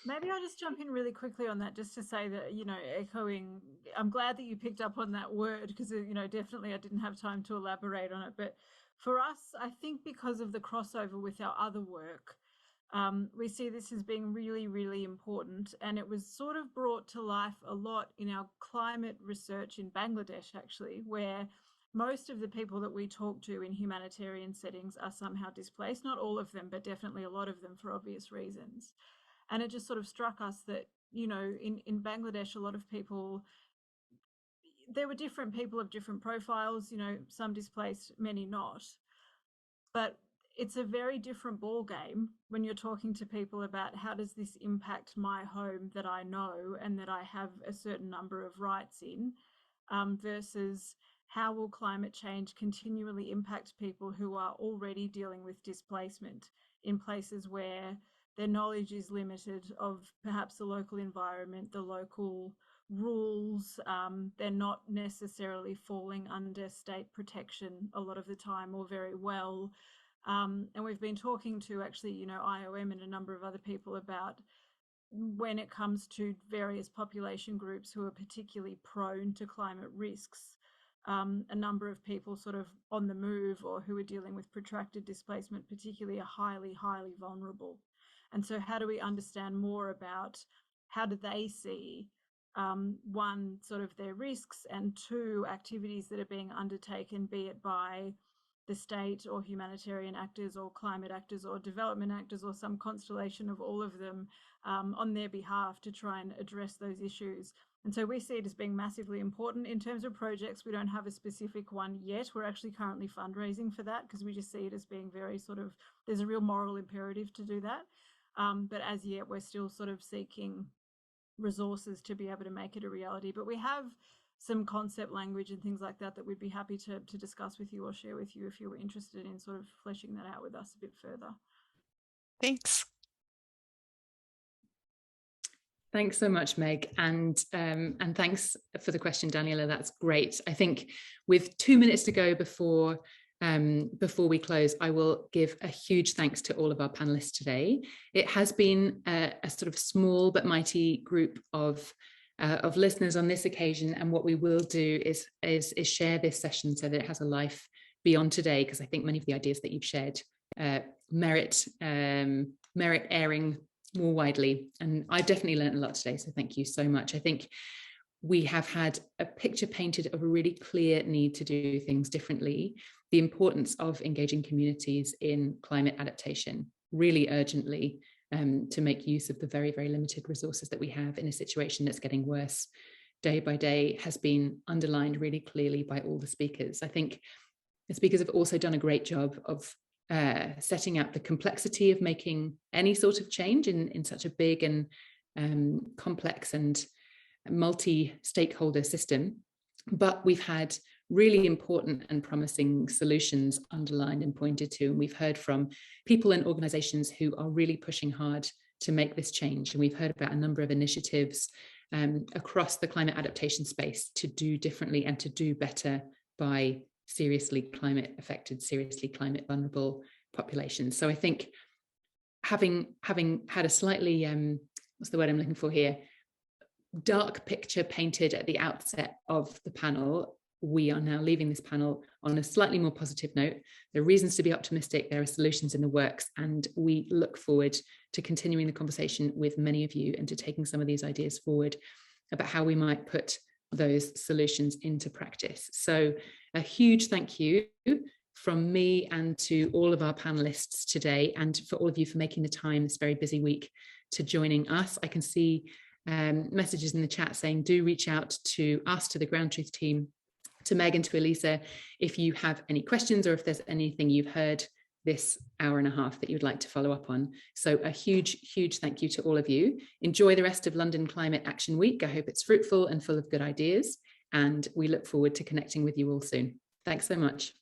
S2: Maybe I'll just jump in really quickly on that, just to say that, echoing, I'm glad that you picked up on that word, because, definitely I didn't have time to elaborate on it. But for us, I think because of the crossover with our other work, we see this as being really, really important. And it was sort of brought to life a lot in our climate research in Bangladesh, actually, where most of the people that we talk to in humanitarian settings are somehow displaced. Not all of them, but definitely a lot of them for obvious reasons. And it just sort of struck us that, in Bangladesh, a lot of people, there were different people of different profiles, some displaced, many not. But it's a very different ball game when you're talking to people about how does this impact my home that I know and that I have a certain number of rights in, versus how will climate change continually impact people who are already dealing with displacement in places where their knowledge is limited of perhaps the local environment, the local rules. They're not necessarily falling under state protection a lot of the time, or very well. And we've been talking to actually, you know, IOM and a number of other people about when it comes to various population groups who are particularly prone to climate risks. A number of people sort of on the move or who are dealing with protracted displacement particularly are highly, highly vulnerable. And so how do we understand more about how do they see, one, sort of their risks, and two, activities that are being undertaken, be it by the state or humanitarian actors or climate actors or development actors or some constellation of all of them on their behalf to try and address those issues. And so we see it as being massively important. In terms of projects, we don't have a specific one yet. We're actually currently fundraising for that because we just see it as being very sort of, there's a real moral imperative to do that. But as yet, we're still sort of seeking resources to be able to make it a reality. But we have some concept language and things like that that we'd be happy to discuss with you or share with you if you were interested in sort of fleshing that out with us a bit further.
S8: Thanks.
S1: Thanks so much, Meg, and thanks for the question, Daniela. That's great. I think with 2 minutes to go before we close, I will give a huge thanks to all of our panelists today. It has been a sort of small but mighty group of listeners on this occasion, and what we will do is share this session so that it has a life beyond today, because I think many of the ideas that you've shared merit airing more widely, and I've definitely learned a lot today, so thank you so much. I think we have had a picture painted of a really clear need to do things differently, the importance of engaging communities in climate adaptation really urgently, to make use of the very, very limited resources that we have in a situation that's getting worse day by day, has been underlined really clearly by all the speakers. I think the speakers have also done a great job of setting out the complexity of making any sort of change in such a big and complex and multi-stakeholder system. But we've had really important and promising solutions underlined and pointed to, and we've heard from people and organizations who are really pushing hard to make this change. And we've heard about a number of initiatives across the climate adaptation space to do differently and to do better by seriously climate affected, seriously climate vulnerable populations. So I think having had a slightly, what's the word I'm looking for here, dark picture painted at the outset of the panel, we are now leaving this panel on a slightly more positive note. There are reasons to be optimistic, there are solutions in the works, and we look forward to continuing the conversation with many of you and to taking some of these ideas forward about how we might put those solutions into practice. So a huge thank you from me and to all of our panelists today, and for all of you for making the time this very busy week to joining us. I can see messages in the chat saying do reach out to us, to the Ground Truth team, to Meg and to Elisa, if you have any questions or if there's anything you've heard this hour and a half that you'd like to follow up on. So a huge, huge thank you to all of you. Enjoy the rest of London Climate Action Week. I hope it's fruitful and full of good ideas, and we look forward to connecting with you all soon. Thanks so much.